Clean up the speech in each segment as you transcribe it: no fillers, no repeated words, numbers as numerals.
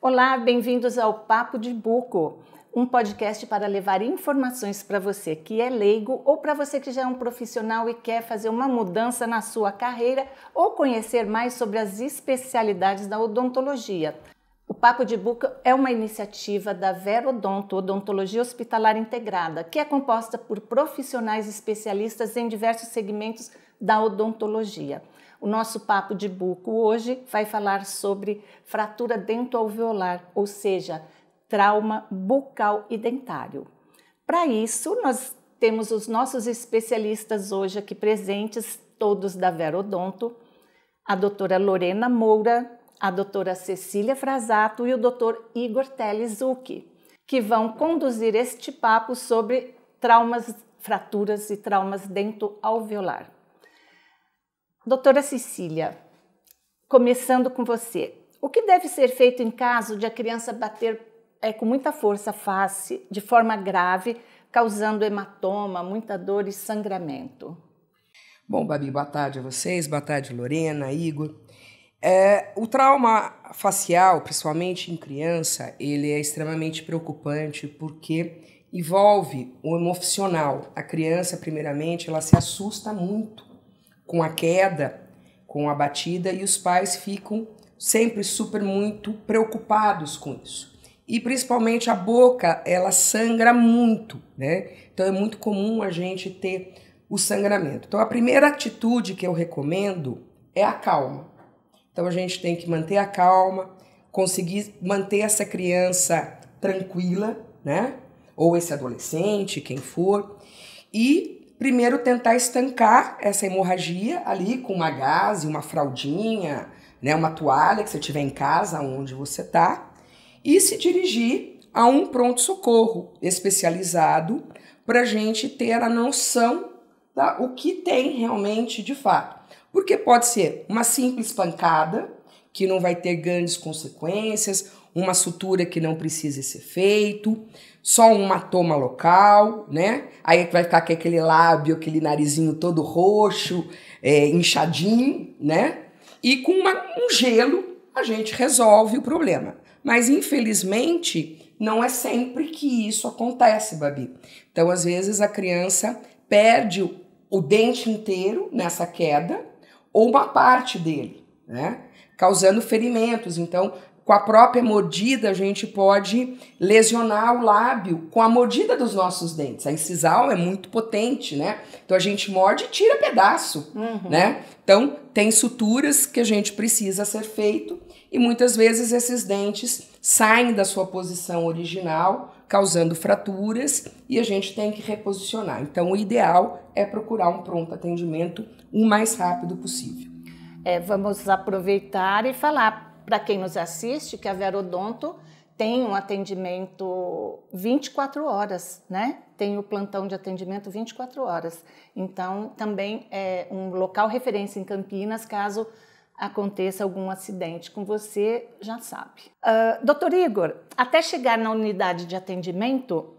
Olá, bem-vindos ao Papo de Buco, um podcast para levar informações para você que é leigo ou para você que já é um profissional e quer fazer uma mudança na sua carreira ou conhecer mais sobre as especialidades da odontologia. O Papo de Buco é uma iniciativa da Verodonto, Odontologia Hospitalar Integrada, que é composta por profissionais especialistas em diversos segmentos da odontologia. O nosso Papo de Buco hoje vai falar sobre fratura dentoalveolar, ou seja, trauma bucal e dentário. Para isso, nós temos os nossos especialistas hoje aqui presentes, todos da Verodonto, a doutora Lorena Moura, a doutora Cecília Frasato e o doutor Igor Teles Zucchi, que vão conduzir este papo sobre traumas, fraturas e traumas dentoalveolar. Doutora Cecília, começando com você, o que deve ser feito em caso de a criança bater com muita força a face, de forma grave, causando hematoma, muita dor e sangramento? Bom, Babi, boa tarde a vocês, boa tarde, Lorena, Igor. O trauma facial, principalmente em criança, ele é extremamente preocupante porque envolve o emocional. A criança, primeiramente, ela se assusta muito com a queda, com a batida, e os pais ficam sempre muito preocupados com isso. E principalmente a boca, ela sangra muito, né? Então é muito comum a gente ter o sangramento. Então a primeira atitude que eu recomendo é a calma. Então a gente tem que manter a calma, conseguir manter essa criança tranquila, né? Ou esse adolescente, quem for, e primeiro tentar estancar essa hemorragia ali com uma gaze, uma fraldinha, né, uma toalha que você tiver em casa, onde você está, e se dirigir a um pronto-socorro especializado para a gente ter a noção o que tem realmente de fato. Porque pode ser uma simples pancada, que não vai ter grandes consequências, uma sutura que não precisa ser feito, só um hematoma local, né? Aí vai ficar com aquele lábio, aquele narizinho todo roxo, inchadinho, né? E com um gelo a gente resolve o problema. Mas infelizmente não é sempre que isso acontece, Babi. Então às vezes a criança perde o dente inteiro nessa queda ou uma parte dele, né? Causando ferimentos. Então, com a própria mordida, a gente pode lesionar o lábio com a mordida dos nossos dentes. A incisal é muito potente, né? Então, a gente morde e tira pedaço, né? Então, tem suturas que a gente precisa ser feito e muitas vezes esses dentes saem da sua posição original, causando fraturas, e a gente tem que reposicionar. Então, o ideal é procurar um pronto atendimento o mais rápido possível. Vamos aproveitar e falar para quem nos assiste que a Verodonto tem um atendimento 24 horas, né? Tem o plantão de atendimento 24 horas. Então, também é um local referência em Campinas, caso aconteça algum acidente com você, já sabe. Doutor Igor, até chegar na unidade de atendimento,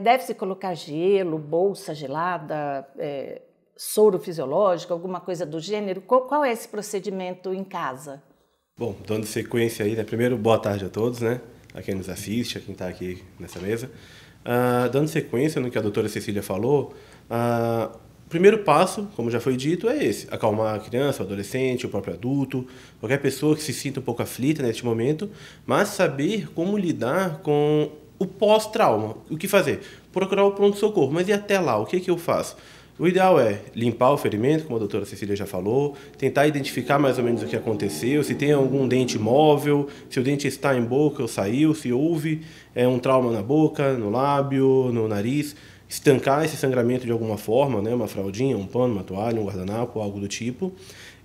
deve-se colocar gelo, bolsa gelada, soro fisiológico, alguma coisa do gênero? Qual é esse procedimento em casa? Bom, dando sequência aí, né? Primeiro, boa tarde a todos, né? A quem nos assiste, a quem está aqui nessa mesa. Dando sequência no que a doutora Cecília falou, o primeiro passo, como já foi dito, é esse: acalmar a criança, o adolescente, o próprio adulto, qualquer pessoa que se sinta um pouco aflita neste momento, mas saber como lidar com o pós-trauma. O que fazer? Procurar o pronto-socorro. Mas e até lá, o que eu faço? O ideal é limpar o ferimento, como a doutora Cecília já falou, tentar identificar mais ou menos o que aconteceu, se tem algum dente móvel, se o dente está em boca ou saiu, se houve um trauma na boca, no lábio, no nariz, estancar esse sangramento de alguma forma, né, uma fraldinha, um pano, uma toalha, um guardanapo, algo do tipo,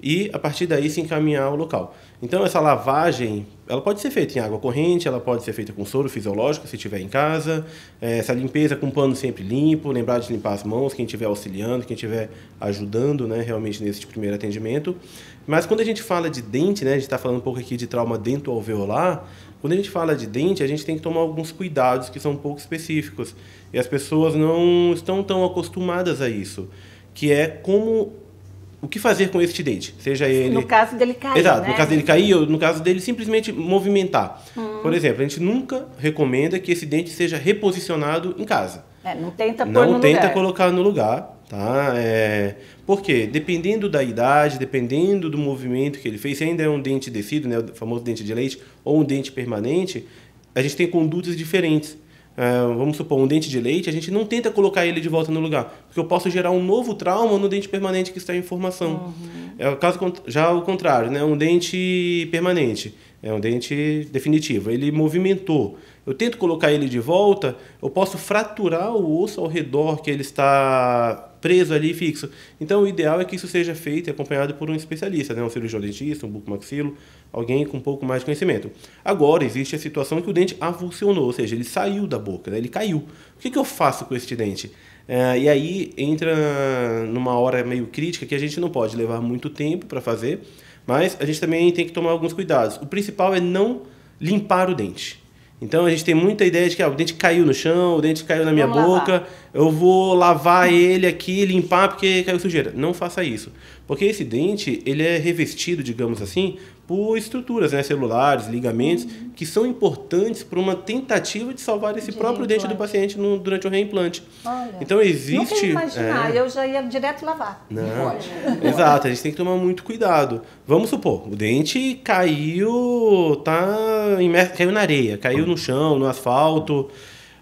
e a partir daí se encaminhar ao local. Então essa lavagem, ela pode ser feita em água corrente, ela pode ser feita com soro fisiológico se estiver em casa, essa limpeza com pano sempre limpo, lembrar de limpar as mãos, quem estiver auxiliando, quem estiver ajudando, né, realmente nesse primeiro atendimento. Mas quando a gente fala de dente, né, a gente está falando um pouco aqui de trauma dentoalveolar, quando a gente fala de dente, a gente tem que tomar alguns cuidados que são um pouco específicos. e as pessoas não estão tão acostumadas a isso, que é o que fazer com este dente, seja ele... No caso dele cair, Exato, né? no caso dele cair ou no caso dele simplesmente movimentar. Por exemplo, a gente nunca recomenda que esse dente seja reposicionado em casa. Não tenta pôr no lugar. Não tenta colocar no lugar, tá? Por quê? Dependendo da idade, dependendo do movimento que ele fez, se ainda é um dente descido, né, o famoso dente de leite, ou um dente permanente, a gente tem condutas diferentes. Vamos supor, um dente de leite, a gente não tenta colocar ele de volta no lugar, porque eu posso gerar um novo trauma no dente permanente que está em formação. É o caso já o contrário, né? Um dente permanente, é um dente definitivo, ele movimentou. Eu tento colocar ele de volta, eu posso fraturar o osso ao redor que ele está preso ali fixo. Então, o ideal é que isso seja feito e acompanhado por um especialista, né? Um cirurgião dentista, um bucomaxilo, alguém com um pouco mais de conhecimento. Agora, existe a situação que o dente avulsionou, ou seja, ele saiu da boca, né? Ele caiu. O que eu faço com este dente? E aí entra numa hora meio crítica que a gente não pode levar muito tempo para fazer, mas a gente também tem que tomar alguns cuidados. O principal é não limpar o dente. Então, a gente tem muita ideia de que o dente caiu no chão, o dente caiu na minha boca, eu vou lavar ele aqui, limpar porque caiu sujeira. Não faça isso. Porque esse dente, ele é revestido, digamos assim, por estruturas, né, celulares, ligamentos, que são importantes para uma tentativa de salvar esse próprio dente do paciente durante o reimplante. Olha, então, existe... Nunca ia imaginar, eu já ia direto lavar. Não, exato, a gente tem que tomar muito cuidado. Vamos supor, o dente caiu, caiu na areia, caiu no chão, no asfalto,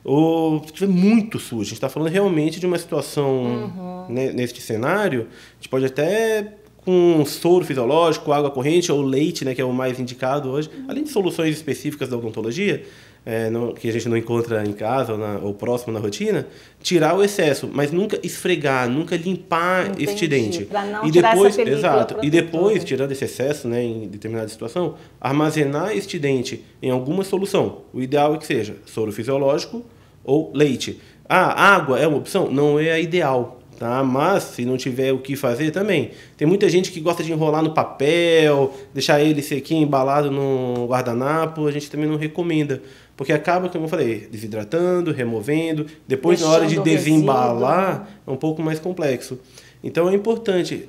ou se estiver muito sujo. A gente está falando realmente de uma situação, neste cenário, a gente pode até... com soro fisiológico, água corrente ou leite, né, que é o mais indicado hoje, além de soluções específicas da odontologia, que a gente não encontra em casa ou próximo na rotina, tirar o excesso, mas nunca esfregar, nunca limpar este dente. Para não tirar essa película exato. protetora. E depois, tirando esse excesso, né, em determinada situação, armazenar este dente em alguma solução. O ideal é que seja soro fisiológico ou leite. Água é uma opção? Não é a ideal. Tá? Mas, se não tiver o que fazer também. Tem muita gente que gosta de enrolar no papel, deixar ele sequinho, embalado no guardanapo, a gente também não recomenda. Porque acaba, como eu falei, desidratando, removendo. Depois, na hora de desembalar, é um pouco mais complexo. Então, é importante,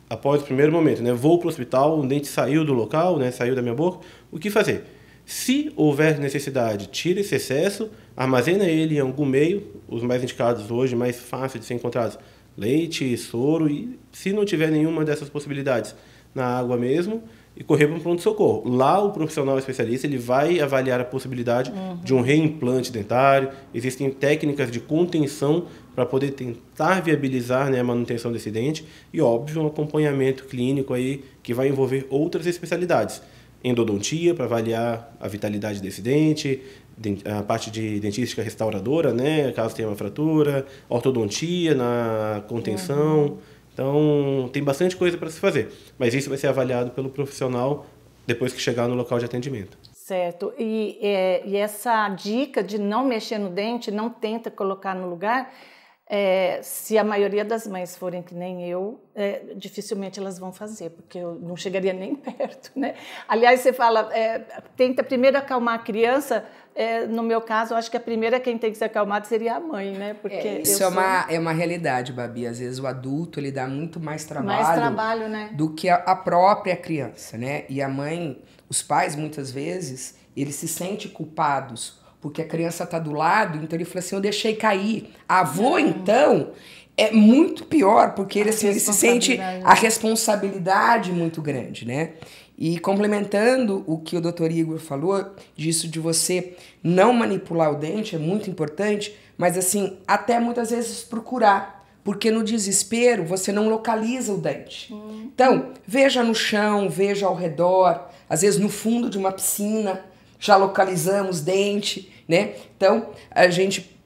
após o primeiro momento, né, vou para o hospital, o dente saiu do local, né, saiu da minha boca, o que fazer? Se houver necessidade, tira esse excesso, armazena ele em algum meio, os mais indicados hoje, mais fáceis de ser encontrados, leite, soro, e se não tiver nenhuma dessas possibilidades, na água mesmo, e correr para um pronto-socorro. Lá o profissional especialista ele vai avaliar a possibilidade de um reimplante dentário, existem técnicas de contenção para poder tentar viabilizar, né, a manutenção desse dente, e óbvio um acompanhamento clínico aí que vai envolver outras especialidades. Endodontia, para avaliar a vitalidade desse dente, a parte de dentística restauradora, né, caso tenha uma fratura, ortodontia na contenção. Então, tem bastante coisa para se fazer. Mas isso vai ser avaliado pelo profissional depois que chegar no local de atendimento. Certo. E essa dica de não mexer no dente, não tenta colocar no lugar... se a maioria das mães forem que nem eu, dificilmente elas vão fazer, porque eu não chegaria nem perto, né? Aliás, você fala, tenta primeiro acalmar a criança, no meu caso, eu acho que a primeira quem tem que ser acalmada seria a mãe, né? Porque isso é uma realidade, Babi. Às vezes o adulto, ele dá muito mais trabalho, né? do que a própria criança, né? E a mãe, os pais, muitas vezes, eles se sentem culpados porque a criança está do lado, então ele fala assim, eu deixei cair. A avó, então, é muito pior, porque ele se sente a responsabilidade muito grande, né? E complementando o que o Dr. Igor falou, disso de você não manipular o dente, é muito importante, mas assim, até muitas vezes procurar, porque no desespero você não localiza o dente. Então, veja no chão, veja ao redor, às vezes no fundo de uma piscina, já localizamos dente, né? Então, a gente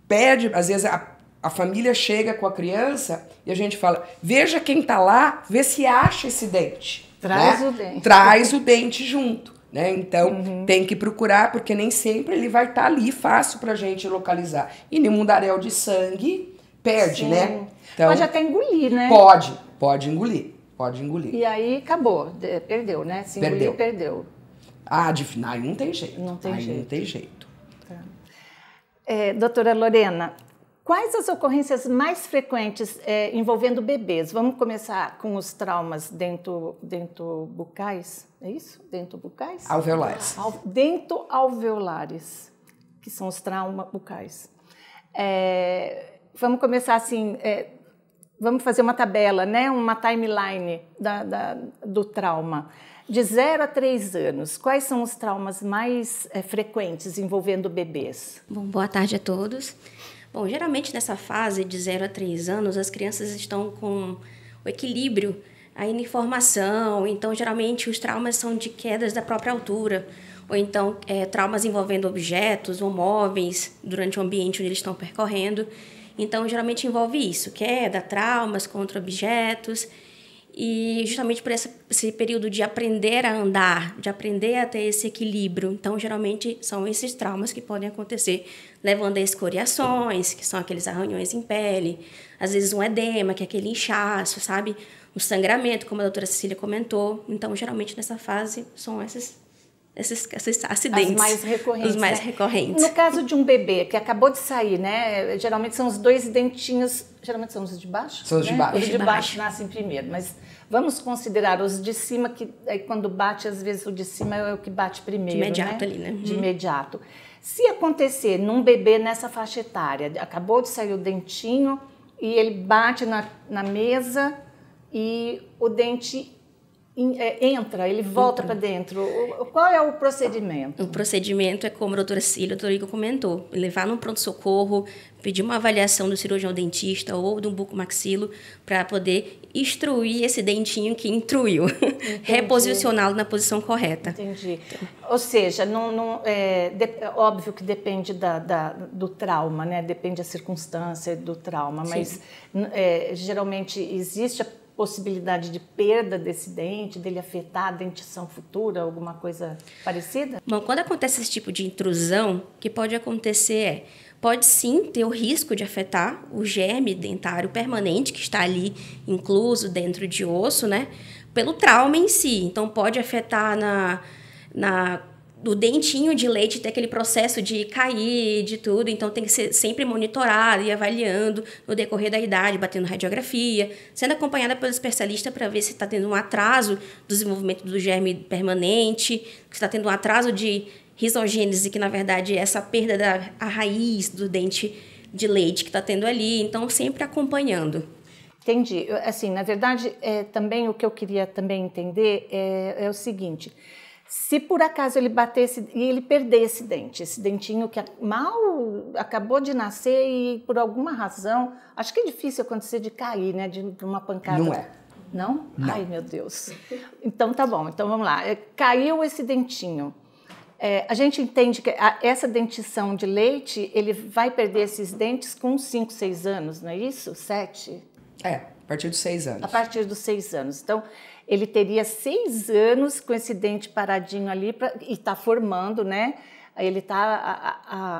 pede, às vezes a família chega com a criança e a gente fala, veja quem tá lá, vê se acha esse dente. Traz, né? o dente. Traz o dente junto, né? Então, tem que procurar, porque nem sempre ele vai estar ali fácil pra gente localizar. E nenhum mundaréu de sangue perde, Sim. né? Então, pode até engolir, né? Pode engolir. Pode engolir. E aí acabou, perdeu, né? Se engolir, perdeu. Aí não tem jeito. Não tem jeito. Não tem jeito. Doutora Lorena, Quais as ocorrências mais frequentes envolvendo bebês? Vamos começar com os traumas dentobucais, é isso? Dentobucais? Alveolares. Dentoalveolares, que são os traumas bucais. Vamos começar assim, vamos fazer uma tabela, né? Uma timeline do trauma. De 0 a 3 anos, quais são os traumas mais frequentes envolvendo bebês? Bom, boa tarde a todos. Bom, geralmente nessa fase de 0 a 3 anos, as crianças estão com o equilíbrio aí em formação, então geralmente os traumas são de quedas da própria altura, ou então traumas envolvendo objetos ou móveis durante o ambiente onde eles estão percorrendo. Então, geralmente envolve isso, queda, traumas contra objetos, e justamente por esse período de aprender a andar, de aprender a ter esse equilíbrio. Então, geralmente, são esses traumas que podem acontecer, levando a escoriações, que são aqueles arranhões em pele, às vezes um edema, que é aquele inchaço, sabe? O sangramento, como a doutora Cecília comentou. Então, geralmente, nessa fase, são esses acidentes. Os mais recorrentes. Os mais recorrentes. No caso de um bebê que acabou de sair, né? Geralmente são os 2 dentinhos. Geralmente são os de baixo? São os de baixo. Os de baixo nascem primeiro, mas vamos considerar os de cima, que aí quando bate, às vezes o de cima é o que bate primeiro. De imediato, né? ali, né? De imediato. Se acontecer num bebê nessa faixa etária, acabou de sair o dentinho e ele bate na mesa e o dente entra, ele volta para dentro. Qual é o procedimento? O procedimento é como a doutora Cecília e o doutor Igor comentou, levar num pronto-socorro, pedir uma avaliação do cirurgião dentista ou do bucomaxilo para poder extruir esse dentinho que intruiu, reposicioná-lo na posição correta. Entendi. Ou seja, óbvio que depende do trauma, né? Depende da circunstância do trauma, mas geralmente existe a possibilidade de perda desse dente, dele afetar a dentição futura, alguma coisa parecida? Bom, quando acontece esse tipo de intrusão, o que pode acontecer pode sim ter o risco de afetar o germe dentário permanente que está ali incluso dentro de osso, né? Pelo trauma em si. Então, pode afetar do dentinho de leite, ter aquele processo de cair, de tudo. Então, tem que ser sempre monitorado e avaliando no decorrer da idade, batendo radiografia, sendo acompanhada pelo especialista para ver se está tendo um atraso do desenvolvimento do germe permanente, se está tendo um atraso de risogênese, que na verdade é essa perda da raiz do dente de leite que está tendo ali. Então, sempre acompanhando. Entendi. Assim, na verdade, também o que eu queria também entender é o seguinte: se por acaso ele batesse e ele perdesse esse dentinho que mal acabou de nascer e por alguma razão, acho que é difícil acontecer de cair, né, de uma pancada. Não é. Não? Não. Ai, meu Deus. Então tá bom, então vamos lá. Caiu esse dentinho. A gente entende que essa dentição de leite, ele vai perder esses dentes com 5, 6 anos, não é isso? 7? A partir dos 6 anos. A partir dos 6 anos. Então, ele teria 6 anos com esse dente paradinho ali e está formando, né? Ele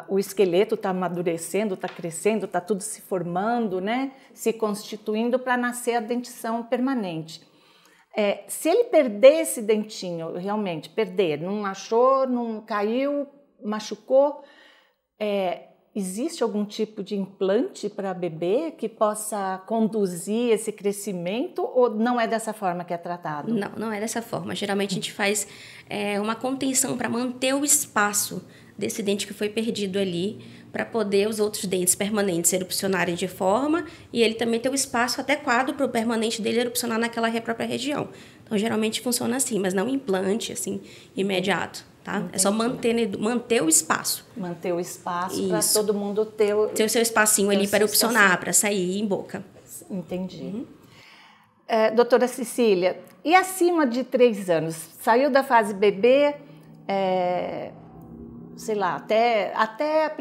o esqueleto está amadurecendo, está crescendo, está tudo se formando, né? Se constituindo para nascer a dentição permanente. Se ele perder esse dentinho, realmente perder, não achou, não caiu, machucou, existe algum tipo de implante para bebê que possa conduzir esse crescimento ou não é dessa forma que é tratado? Não, não é dessa forma. Geralmente a gente faz uma contenção para manter o espaço desse dente que foi perdido ali, para poder os outros dentes permanentes erupcionarem de forma e ele também ter o espaço adequado para o permanente dele erupcionar naquela própria região. Então, geralmente funciona assim, mas não implante, assim, imediato. Tá? É só manter o espaço. Manter o espaço para todo mundo ter o seu espacinho ali para erupcionar, para sair em boca. Entendi. Doutora Cecília, e acima de 3 anos? Saiu da fase bebê, sei lá, até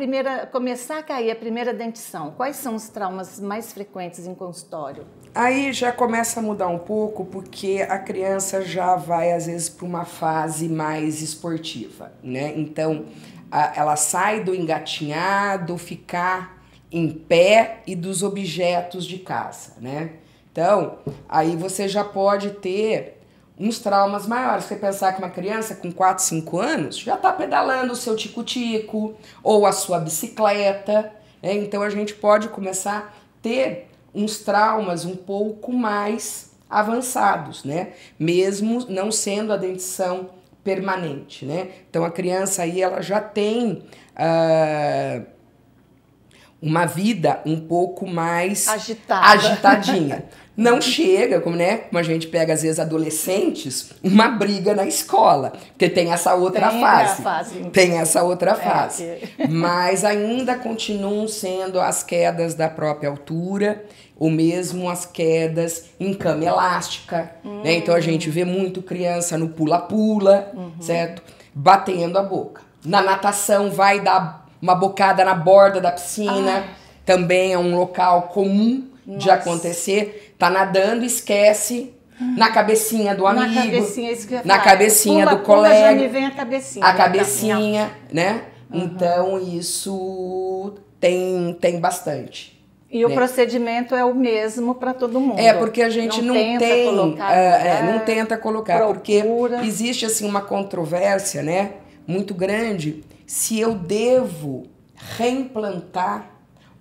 começar a cair a primeira dentição. Quais são os traumas mais frequentes em consultório? Aí já começa a mudar um pouco, porque a criança já vai, às vezes, para uma fase mais esportiva, né? Então, ela sai do engatinhado, ficar em pé e dos objetos de casa, né? Então, aí você já pode ter uns traumas maiores. Você pensar que uma criança com 4, 5 anos já está pedalando o seu tico-tico ou a sua bicicleta. né? Então a gente pode começar a ter uns traumas um pouco mais avançados, né? Mesmo não sendo a dentição permanente, né? Então a criança aí ela já tem uma vida um pouco mais agitadinha. Não chega, como a gente pega às vezes adolescentes, uma briga na escola, porque tem essa outra fase. Tem essa outra fase. Mas ainda continuam sendo as quedas da própria altura, ou mesmo as quedas em cama elástica, né? Então a gente vê muito criança no pula-pula, certo? Batendo a boca. Na natação vai dar uma bocada na borda da piscina, também é um local comum de acontecer. Tá nadando, esquece na cabecinha do amigo, na cabecinha do colega. Já me vem a cabecinha. A cabecinha, né? Então isso tem bastante. E o procedimento é o mesmo para todo mundo. É, porque a gente não tenta colocar, porque existe assim uma controvérsia, né, muito grande, se eu devo reimplantar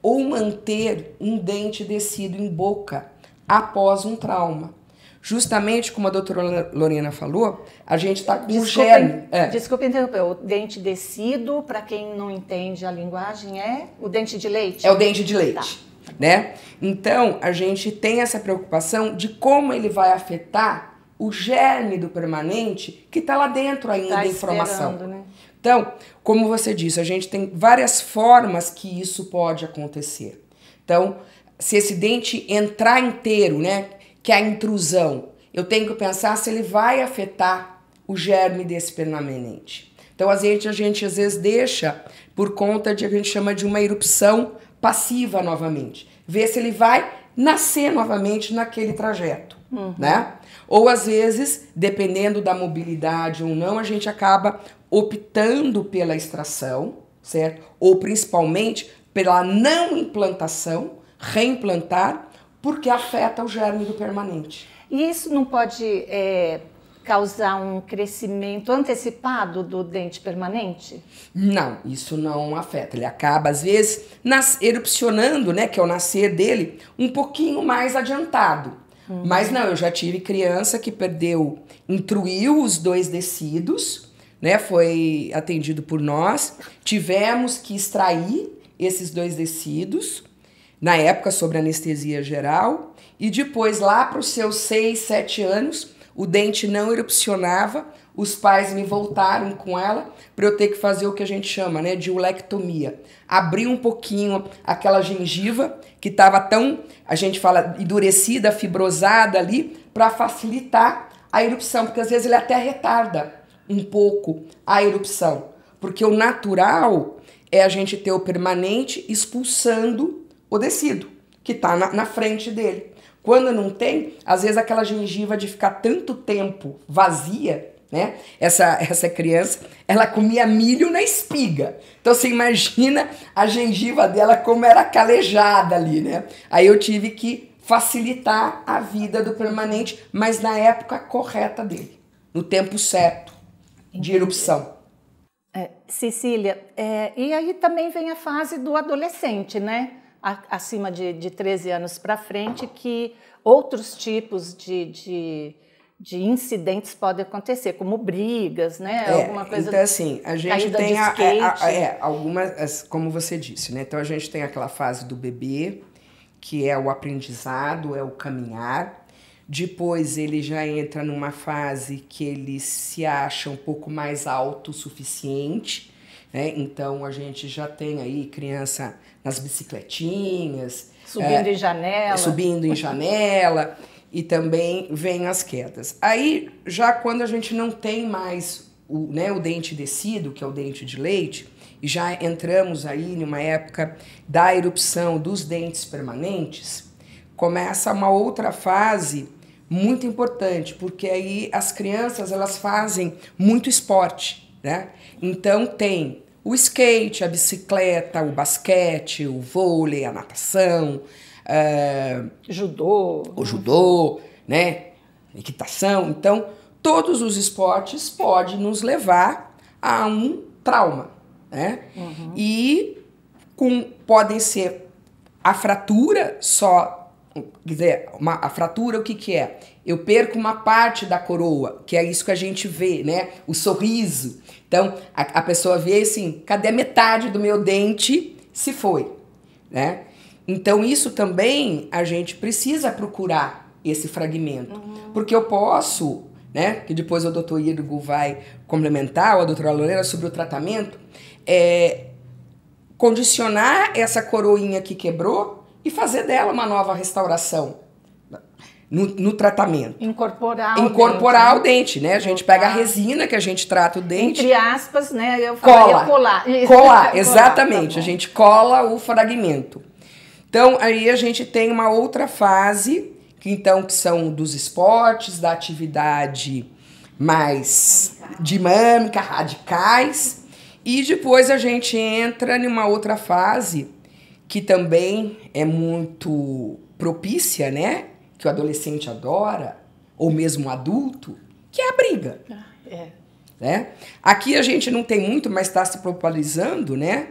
ou manter um dente descido em boca após um trauma. Justamente como a doutora Lorena falou, a gente está com o germe. Desculpa interromper, o dente descido, para quem não entende a linguagem, é o dente de leite? É o dente de leite, né? Então, a gente tem essa preocupação de como ele vai afetar o germe do permanente que está lá dentro ainda em formação. Né? Então, como você disse, a gente tem várias formas que isso pode acontecer. Então, se esse dente entrar inteiro, né, que é a intrusão, eu tenho que pensar se ele vai afetar o germe desse permanente. Então, a gente às vezes deixa por conta de, a gente chama de uma erupção passiva novamente. Ver se ele vai nascer novamente naquele trajeto, né? Ou às vezes, dependendo da mobilidade ou não, a gente acaba optando pela extração, certo? Ou principalmente pela não implantação, reimplantar, porque afeta o germe do permanente. E isso não pode causar um crescimento antecipado do dente permanente? Não, isso não afeta. Ele acaba, às vezes, erupcionando, né, que é o nascer dele, um pouquinho mais adiantado. Mas não, eu já tive criança que intruiu os 2 descidos, né, foi atendido por nós, tivemos que extrair esses 2 descidos, na época sobre anestesia geral, e depois lá para os seus 6, 7 anos, o dente não erupcionava, os pais me voltaram com ela para eu ter que fazer o que a gente chama, né, de ulectomia. Abrir um pouquinho aquela gengiva que estava tão, a gente fala, endurecida, fibrosada ali, para facilitar a erupção, porque às vezes ele até retarda um pouco a erupção, porque o natural é a gente ter o permanente expulsando o descido, que está na frente dele. Quando não tem, às vezes aquela gengiva de ficar tanto tempo vazia, né? Essa criança, ela comia milho na espiga. Então você imagina a gengiva dela como era calejada ali, né? Aí eu tive que facilitar a vida do permanente, mas na época correta dele, no tempo certo de erupção. Cecília, e aí também vem a fase do adolescente, né? Acima de 13 anos para frente, que outros tipos de incidentes podem acontecer, como brigas, né? Alguma coisa. Então, assim, a gente tem algumas, como você disse, né? Então, a gente tem aquela fase do bebê, que é o aprendizado, é o caminhar. Depois, ele já entra numa fase que ele se acha um pouco mais autossuficiente, né? Então, a gente já tem aí criança nas bicicletinhas. Subindo em janela. E também vem as quedas. Aí, já quando a gente não tem mais o dente descido, que é o dente de leite, e já entramos aí numa época da erupção dos dentes permanentes, começa uma outra fase muito importante, porque aí as crianças elas fazem muito esporte, né? Então tem o skate, a bicicleta, o basquete, o vôlei, a natação, o judô, né? Equitação. Então, todos os esportes podem nos levar a um trauma, né? E com podem ser a fratura só, quer dizer, a fratura o que é? Eu perco uma parte da coroa, que é isso que a gente vê, né? O sorriso. Então, a pessoa vê assim, cadê metade do meu dente? Se foi, né? Então, isso também a gente precisa procurar esse fragmento. Porque eu posso, né? Que depois o doutor Igor vai complementar, ou a doutora Lorena, sobre o tratamento, condicionar essa coroinha que quebrou e fazer dela uma nova restauração no tratamento. Incorporar o dente, né? A gente pega a resina que a gente trata o dente. Entre aspas, né? Eu falaria colar. Colar, exatamente. Tá, a gente cola o fragmento. Então, aí a gente tem uma outra fase, que são dos esportes, da atividade mais dinâmica, radicais. E depois a gente entra numa outra fase, que também é muito propícia, né? Que o adolescente adora, ou mesmo o adulto, que é a briga. Né? Aqui a gente não tem muito, mas está se popularizando, né?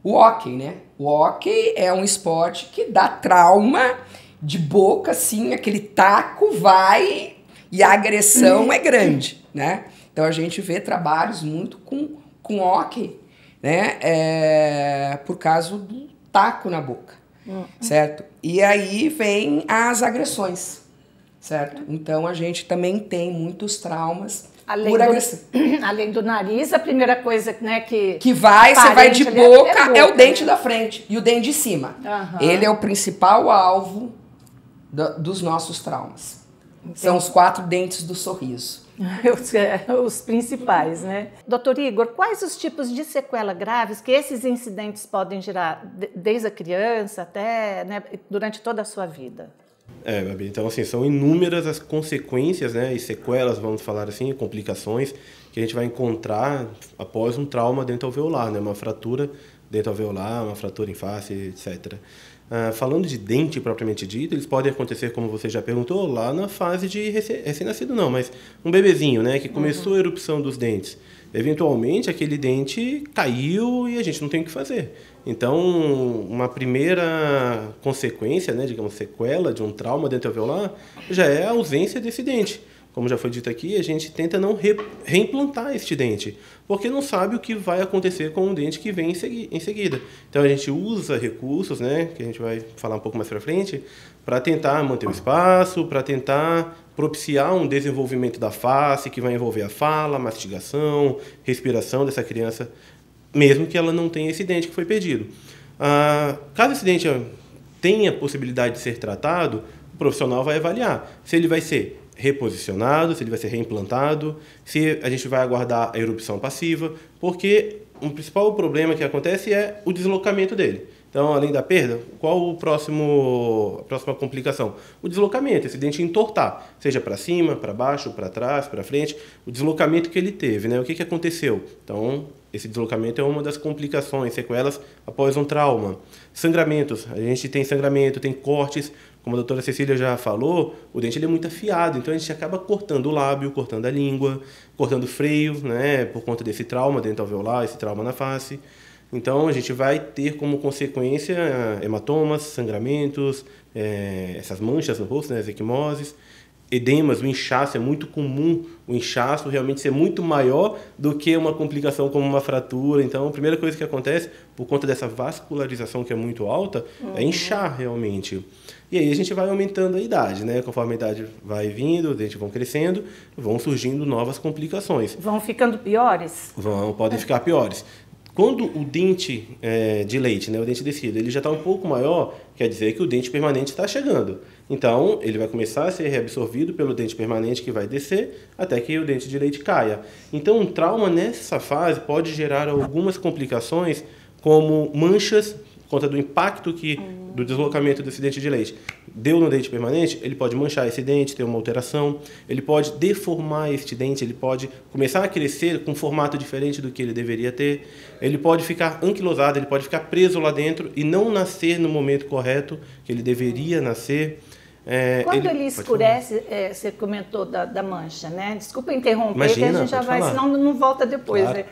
O hóquei, né? O hóquei é um esporte que dá trauma de boca, assim, aquele taco vai e a agressão é grande, né? Então a gente vê trabalhos muito com hóquei, né? Por causa do taco na boca, certo? E aí vem as agressões, certo? Então a gente também tem muitos traumas por agressão. Além do nariz, a primeira coisa, né, que você vai de boca, é o dente da frente e o dente de cima. Ele é o principal alvo dos nossos traumas. Entendi. São os 4 dentes do sorriso. Os principais, né? Doutor Igor, quais os tipos de sequela graves que esses incidentes podem gerar, desde a criança até, né, durante toda a sua vida? Gabi, então assim, são inúmeras as consequências, né, e sequelas, vamos falar assim, complicações que a gente vai encontrar após um trauma dentoalveolar, né, uma fratura dentoalveolar, uma fratura em face, etc. Falando de dente propriamente dito, eles podem acontecer, como você já perguntou, lá na fase de recém-nascido não, mas um bebezinho, né, que começou a erupção dos dentes. Eventualmente, aquele dente caiu e a gente não tem o que fazer. Então, uma primeira consequência, né, digamos, sequela de um trauma dentoalveolar, já é a ausência desse dente. Como já foi dito aqui, a gente tenta não reimplantar este dente, porque não sabe o que vai acontecer com o dente que vem em seguida. Então, a gente usa recursos, né, que a gente vai falar um pouco mais para frente, para tentar manter o espaço, para tentar propiciar um desenvolvimento da face, que vai envolver a fala, mastigação, respiração dessa criança, mesmo que ela não tenha esse dente que foi perdido. Caso esse dente tenha possibilidade de ser tratado, o profissional vai avaliar se ele vai ser reposicionado, se ele vai ser reimplantado, se a gente vai aguardar a erupção passiva, porque o principal problema que acontece é o deslocamento dele. Então, além da perda, qual a próxima complicação? O deslocamento, esse dente entortar, seja para cima, para baixo, para trás, para frente, o deslocamento que ele teve, né? O que aconteceu? Então, esse deslocamento é uma das complicações, sequelas após um trauma. Sangramentos, a gente tem sangramento, tem cortes, como a doutora Cecília já falou, o dente ele é muito afiado, então a gente acaba cortando o lábio, cortando a língua, cortando o freio, né? Por conta desse trauma dentoalveolar, esse trauma na face. Então, a gente vai ter como consequência hematomas, sangramentos, essas manchas no rosto, né, as equimoses, edemas, o inchaço. É muito comum o inchaço realmente ser muito maior do que uma complicação como uma fratura. Então, a primeira coisa que acontece, por conta dessa vascularização que é muito alta, é inchar realmente. E aí a gente vai aumentando a idade, né? Conforme a idade vai vindo, os dentes vão crescendo, vão surgindo novas complicações. Vão ficando piores? Podem ficar piores. Quando o dente de leite, né, o dente descido, ele já está um pouco maior, quer dizer que o dente permanente está chegando. Então, ele vai começar a ser reabsorvido pelo dente permanente que vai descer até que o dente de leite caia. Então, um trauma nessa fase pode gerar algumas complicações, como manchas, por conta do impacto do deslocamento desse dente de leite deu no dente permanente, ele pode manchar esse dente, ter uma alteração, ele pode deformar este dente, ele pode começar a crescer com um formato diferente do que ele deveria ter, ele pode ficar anquilosado, ele pode ficar preso lá dentro e não nascer no momento correto que ele deveria nascer. Quando ele escurece, você comentou da mancha, né? Desculpa interromper, imagina, que a gente já vai, senão não volta depois. Claro.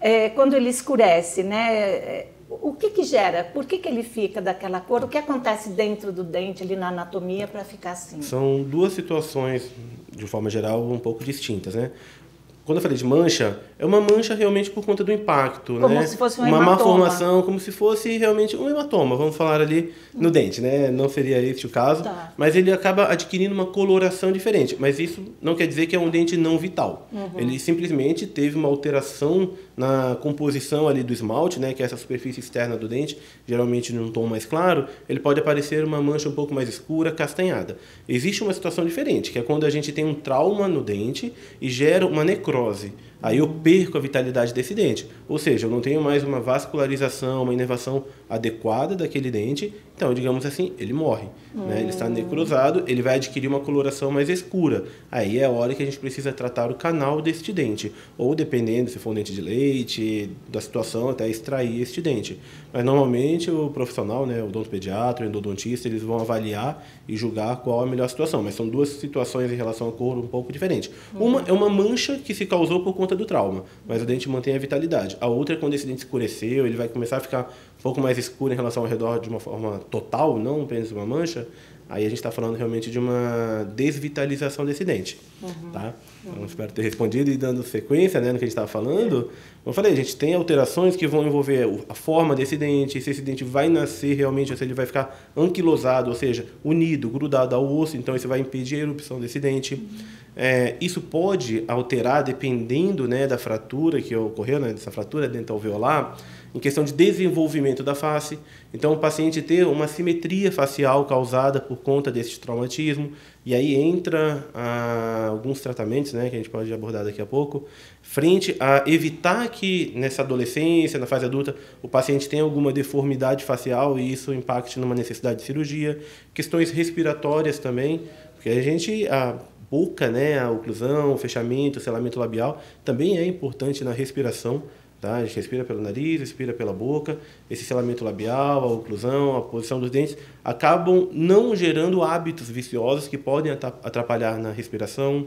Né? Quando ele escurece, né? O que gera? Por que ele fica daquela cor? O que acontece dentro do dente, ali na anatomia, para ficar assim? São duas situações, de forma geral, um pouco distintas, né? Quando eu falei de mancha, é uma mancha realmente por conta do impacto, como né? Se fosse um uma hematoma. malformação, como se fosse realmente um hematoma, vamos falar ali no dente, né? Não seria esse o caso, mas ele acaba adquirindo uma coloração diferente. Mas isso não quer dizer que é um dente não vital. Ele simplesmente teve uma alteração na composição ali do esmalte, né? Que é essa superfície externa do dente, geralmente num tom mais claro, ele pode aparecer uma mancha um pouco mais escura, castanhada. Existe uma situação diferente, que é quando a gente tem um trauma no dente e gera uma necrose. Aí eu perco a vitalidade desse dente. Ou seja, eu não tenho mais uma vascularização, uma inervação adequada daquele dente. Então, digamos assim, ele morre. Né? Ele está necrosado, ele vai adquirir uma coloração mais escura. Aí é a hora que a gente precisa tratar o canal deste dente. Ou, dependendo, se for um dente de leite, da situação, até extrair este dente. Mas, normalmente, o profissional, né, o odontopediatra, o endodontista, eles vão avaliar e julgar qual é a melhor situação. Mas são duas situações em relação à cor um pouco diferentes. Uma é uma mancha que se causou por conta do trauma, mas o dente mantém a vitalidade. A outra é quando esse dente escureceu, ele vai começar a ficar um pouco mais escuro em relação ao redor de uma forma total, não apenas uma mancha. Aí a gente está falando realmente de uma desvitalização desse dente. Tá? Então, espero ter respondido e dando sequência, né, no que a gente estava falando. Como eu falei, a gente tem alterações que vão envolver a forma desse dente, se esse dente vai nascer realmente, ou se ele vai ficar anquilosado, ou seja, unido, grudado ao osso, então isso vai impedir a erupção desse dente. Isso pode alterar, dependendo, né, da fratura que ocorreu, né, dessa fratura dental-alveolar, em questão de desenvolvimento da face. Então, o paciente ter uma simetria facial causada por conta desse traumatismo, e aí entra alguns tratamentos, né, que a gente pode abordar daqui a pouco, frente a evitar que nessa adolescência, na fase adulta, o paciente tenha alguma deformidade facial e isso impacte numa necessidade de cirurgia. Questões respiratórias também, porque a boca, né, a oclusão, o fechamento, o selamento labial, também é importante na respiração. Tá? A gente respira pelo nariz, respira pela boca. Esse selamento labial, a oclusão, a posição dos dentes, acabam não gerando hábitos viciosos que podem atrapalhar na respiração.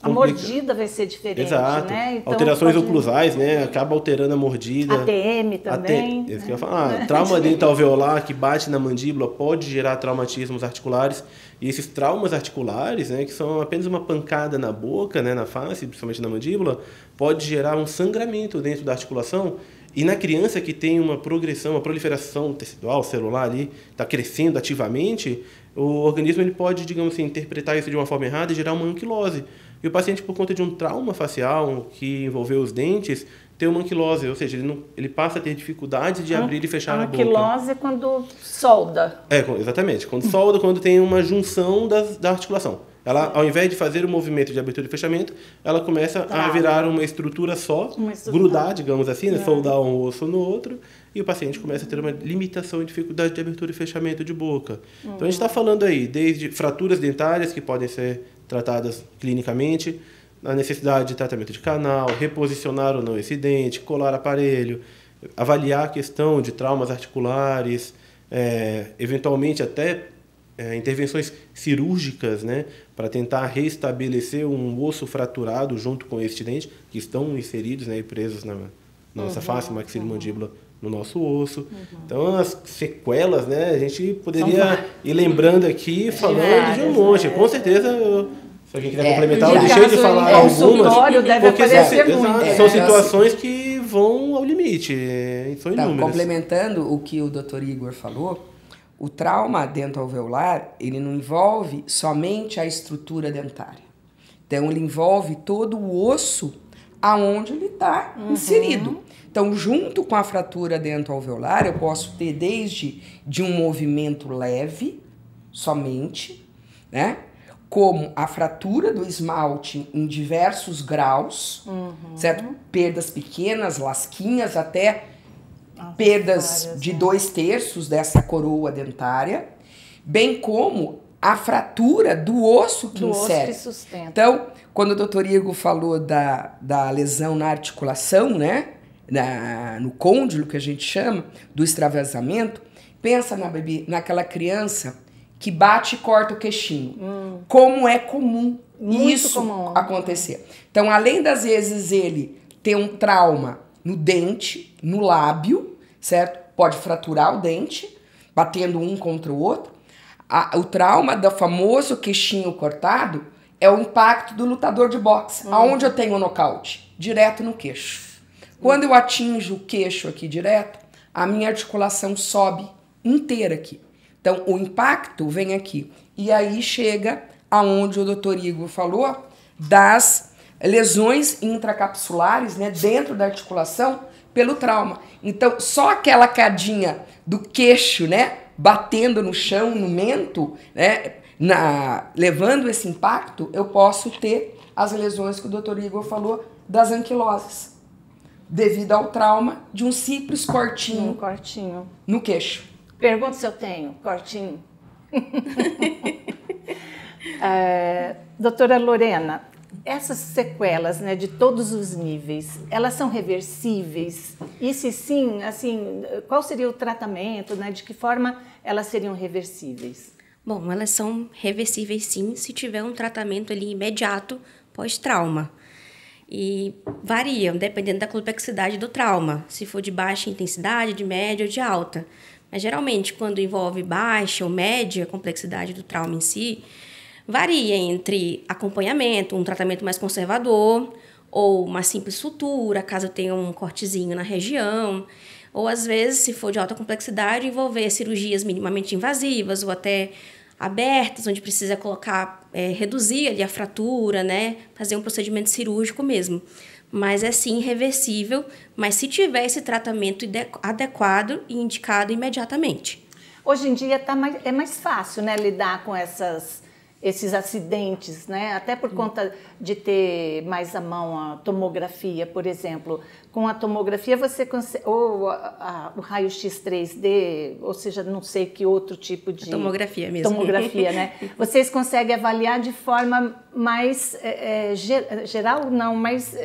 A mordida vai ser diferente, exato. Né? Então, alterações oclusais, né? Acaba alterando a mordida. ATM também. Isso que eu ia falar. Trauma dental-alveolar que bate na mandíbula pode gerar traumatismos articulares. E esses traumas articulares, né, que são apenas uma pancada na boca, né, na face, principalmente na mandíbula, pode gerar um sangramento dentro da articulação. E na criança que tem uma progressão, uma proliferação tecidual, celular ali, está crescendo ativamente, o organismo ele pode, digamos assim, interpretar isso de uma forma errada e gerar uma anquilose. E o paciente, por conta de um trauma facial que envolveu os dentes, tem uma anquilose, ou seja, ele passa a ter dificuldade de abrir e fechar a boca. A anquilose é quando solda. Exatamente. Quando solda, quando tem uma junção da articulação. Ela, ao invés de fazer o movimento de abertura e fechamento, ela começa a virar uma estrutura só, grudar, digamos assim, né? Soldar um osso no outro, e o paciente começa a ter uma limitação e dificuldade de abertura e fechamento de boca. Então, a gente está falando aí desde fraturas dentárias, que podem ser tratadas clinicamente, a necessidade de tratamento de canal, reposicionar ou não esse dente, colar aparelho, avaliar a questão de traumas articulares, eventualmente até intervenções cirúrgicas, né, para tentar restabelecer um osso fraturado junto com este dente, que estão inseridos, né, e presos na nossa face, maxilomandibular, no nosso osso. Então, as sequelas, né, a gente poderia ir lembrando aqui, falando de um monte. Com certeza, se alguém quiser complementar, eu deixei de falar algumas, deve aparecer muito. São situações que vão ao limite, são inúmeras. Complementando o que o Dr. Igor falou, o trauma dental-alveolar, ele não envolve somente a estrutura dentária. Então, ele envolve todo o osso aonde ele está inserido. Então, junto com a fratura dental-alveolar, eu posso ter desde de um movimento leve, somente, né? Como a fratura do esmalte em diversos graus, certo? Perdas pequenas, lasquinhas, até perdas de 2/3 dessa coroa dentária, bem como a fratura do osso que insere. Osso que sustenta. Então, quando o doutor Igor falou da lesão na articulação, né, no côndilo, que a gente chama, do extravasamento, pensa naquela criança que bate e corta o queixinho. Como é comum isso acontecer. Então, além das vezes ele ter um trauma no dente, no lábio, certo? Pode fraturar o dente, batendo um contra o outro. O trauma do famoso queixinho cortado é o impacto do lutador de boxe. Aonde eu tenho o nocaute? Direto no queixo. Quando eu atinjo o queixo aqui direto, a minha articulação sobe inteira aqui. Então, o impacto vem aqui. E aí chega aonde o Dr. Igor falou das lesões intracapsulares, né, dentro da articulação pelo trauma. Então, só aquela cadinha do queixo, né, batendo no chão, no mento, né, levando esse impacto, eu posso ter as lesões que o Dr. Igor falou das anquiloses, devido ao trauma de um simples cortinho, no queixo. Pergunta se eu tenho cortinho. Doutora Lorena, essas sequelas, né, de todos os níveis, elas são reversíveis? E se sim, assim, qual seria o tratamento, né, de que forma elas seriam reversíveis? Bom, elas são reversíveis sim, se tiver um tratamento ali imediato pós-trauma. E variam, dependendo da complexidade do trauma, se for de baixa intensidade, de média ou de alta. Mas geralmente, quando envolve baixa ou média complexidade do trauma em si, varia entre acompanhamento, um tratamento mais conservador, ou uma simples sutura, caso tenha um cortezinho na região, ou às vezes, se for de alta complexidade, envolver cirurgias minimamente invasivas ou até abertas, onde precisa reduzir ali a fratura, né? Fazer um procedimento cirúrgico mesmo. Mas é sim reversível, mas se tiver esse tratamento adequado e indicado imediatamente. Hoje em dia é mais fácil, né, lidar com esses acidentes, né? Até por conta de ter mais à mão a tomografia, por exemplo. Com a tomografia você consegue, ou o raio-x 3D, ou seja, não sei que outro tipo de... Tomografia mesmo. Tomografia, né? Vocês conseguem avaliar de forma mais geral, não, mais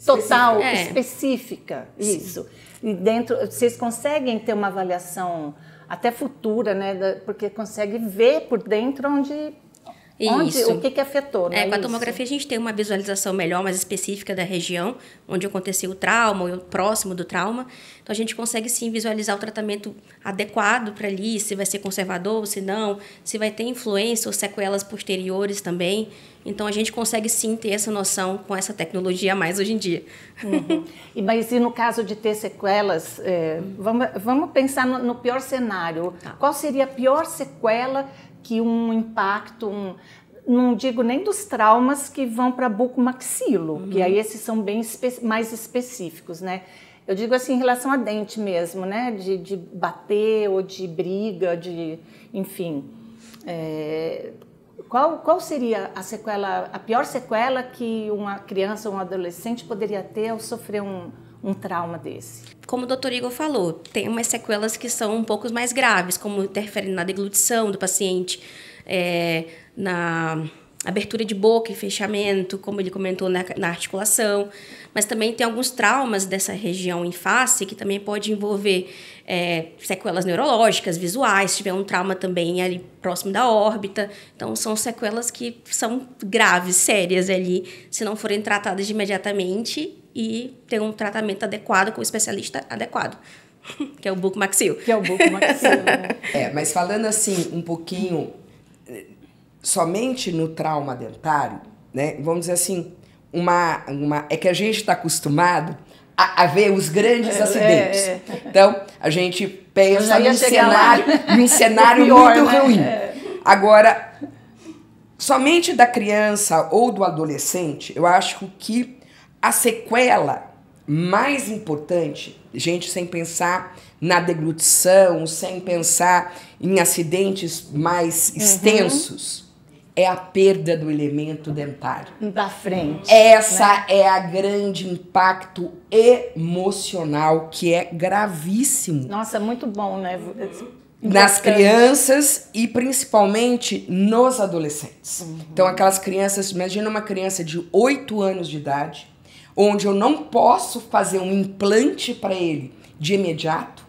total, específica, isso. E dentro, vocês conseguem ter uma avaliação até futura, né? Porque consegue ver por dentro o que afetou, né? Com a tomografia a gente tem uma visualização melhor, mais específica da região onde aconteceu o trauma ou próximo do trauma. Então a gente consegue sim visualizar o tratamento adequado para ali, se vai ser conservador ou se não, se vai ter influência ou sequelas posteriores também. Então a gente consegue sim ter essa noção com essa tecnologia a mais hoje em dia. Uhum. Mas e no caso de ter sequelas, vamos pensar no pior cenário. Tá. Qual seria a pior sequela que um impacto, não digo nem dos traumas que vão para bucomaxilo, que aí esses são bem mais específicos, né? Eu digo assim em relação a dente mesmo, né? De bater ou de briga, enfim. Qual seria a pior sequela que uma criança ou um adolescente poderia ter ao sofrer um trauma desse? Como o Dr. Igor falou, tem umas sequelas que são um pouco mais graves, como interferindo na deglutição do paciente, na abertura de boca e fechamento, como ele comentou, na articulação. Mas também tem alguns traumas dessa região em face que também pode envolver sequelas neurológicas, visuais, se tiver um trauma também ali próximo da órbita. Então, são sequelas que são graves, sérias ali, se não forem tratadas imediatamente e ter um tratamento adequado com o especialista adequado, que é o bucomaxilo. Né? Mas falando assim um pouquinho somente no trauma dentário, né? Vamos dizer assim, é que a gente está acostumado a ver os grandes acidentes. Então, a gente pensa num cenário pior, muito né? ruim. Agora, somente da criança ou do adolescente, eu acho que a sequela mais importante, gente, sem pensar na deglutição, sem pensar em acidentes mais extensos, é a perda do elemento dentário. Da frente. Essa é a grande impacto emocional, que é gravíssimo. Nossa, muito bom, né? Nas crianças e principalmente nos adolescentes. Então, aquelas crianças, imagina uma criança de 8 anos de idade, onde eu não posso fazer um implante para ele de imediato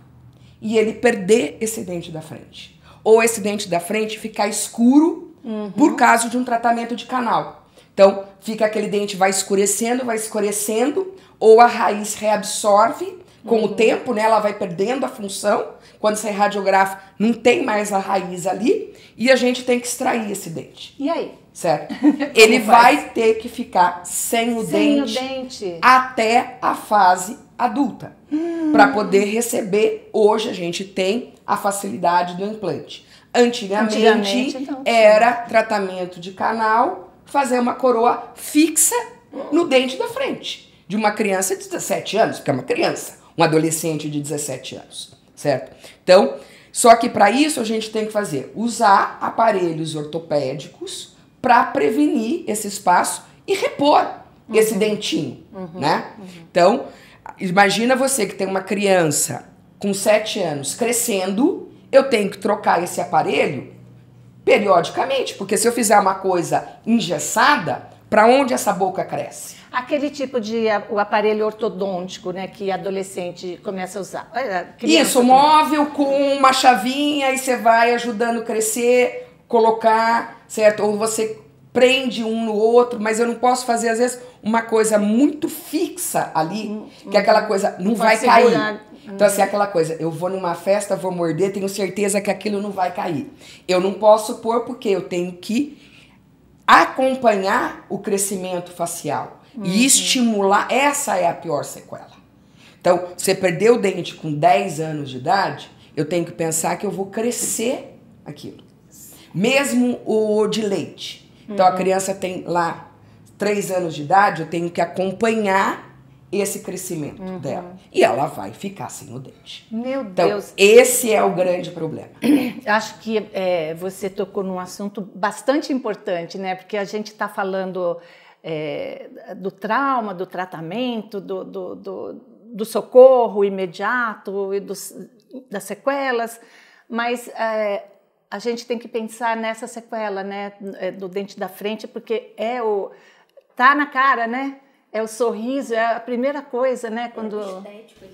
e ele perder esse dente da frente. Ou esse dente da frente ficar escuro por causa de um tratamento de canal. Então, fica aquele dente vai escurecendo, ou a raiz reabsorve Com o tempo, né, ela vai perdendo a função. Quando você radiografa, não tem mais a raiz ali. E a gente tem que extrair esse dente. E aí? Certo? Ele vai ter que ficar sem o dente até a fase adulta. Para poder receber, hoje a gente tem a facilidade do implante. Antigamente então, era tratamento de canal, fazer uma coroa fixa no dente da frente de uma criança de 17 anos, porque é uma criança, um adolescente de 17 anos, certo? Então, só que para isso a gente tem que usar aparelhos ortopédicos para prevenir esse espaço e repor esse dentinho, né? Então, imagina você que tem uma criança com 7 anos crescendo, eu tenho que trocar esse aparelho periodicamente, porque se eu fizer uma coisa engessada, para onde essa boca cresce? Aquele tipo de o aparelho ortodôntico, né, que adolescente começa a usar. Isso, móvel com uma chavinha e você vai ajudando a crescer, colocar, certo? Ou você prende um no outro, mas eu não posso fazer, às vezes, uma coisa muito fixa ali, que aquela coisa não vai cair. Então, assim, aquela coisa, eu vou numa festa, vou morder, tenho certeza que aquilo não vai cair. Eu não posso pôr porque eu tenho que acompanhar o crescimento facial e estimular. Essa é a pior sequela. Então, você perdeu o dente com 10 anos de idade, eu tenho que pensar que eu vou crescer aquilo. Mesmo o de leite. Então, a criança tem lá 3 anos de idade, eu tenho que acompanhar esse crescimento dela. E ela vai ficar sem o dente. Meu Deus. Então, esse é o grande problema. Acho que você tocou num assunto bastante importante, né? Porque a gente está falando do trauma, do tratamento, do socorro imediato e das sequelas, mas a gente tem que pensar nessa sequela, né? Do dente da frente, porque tá na cara, né? É o sorriso, é a primeira coisa, né? Quando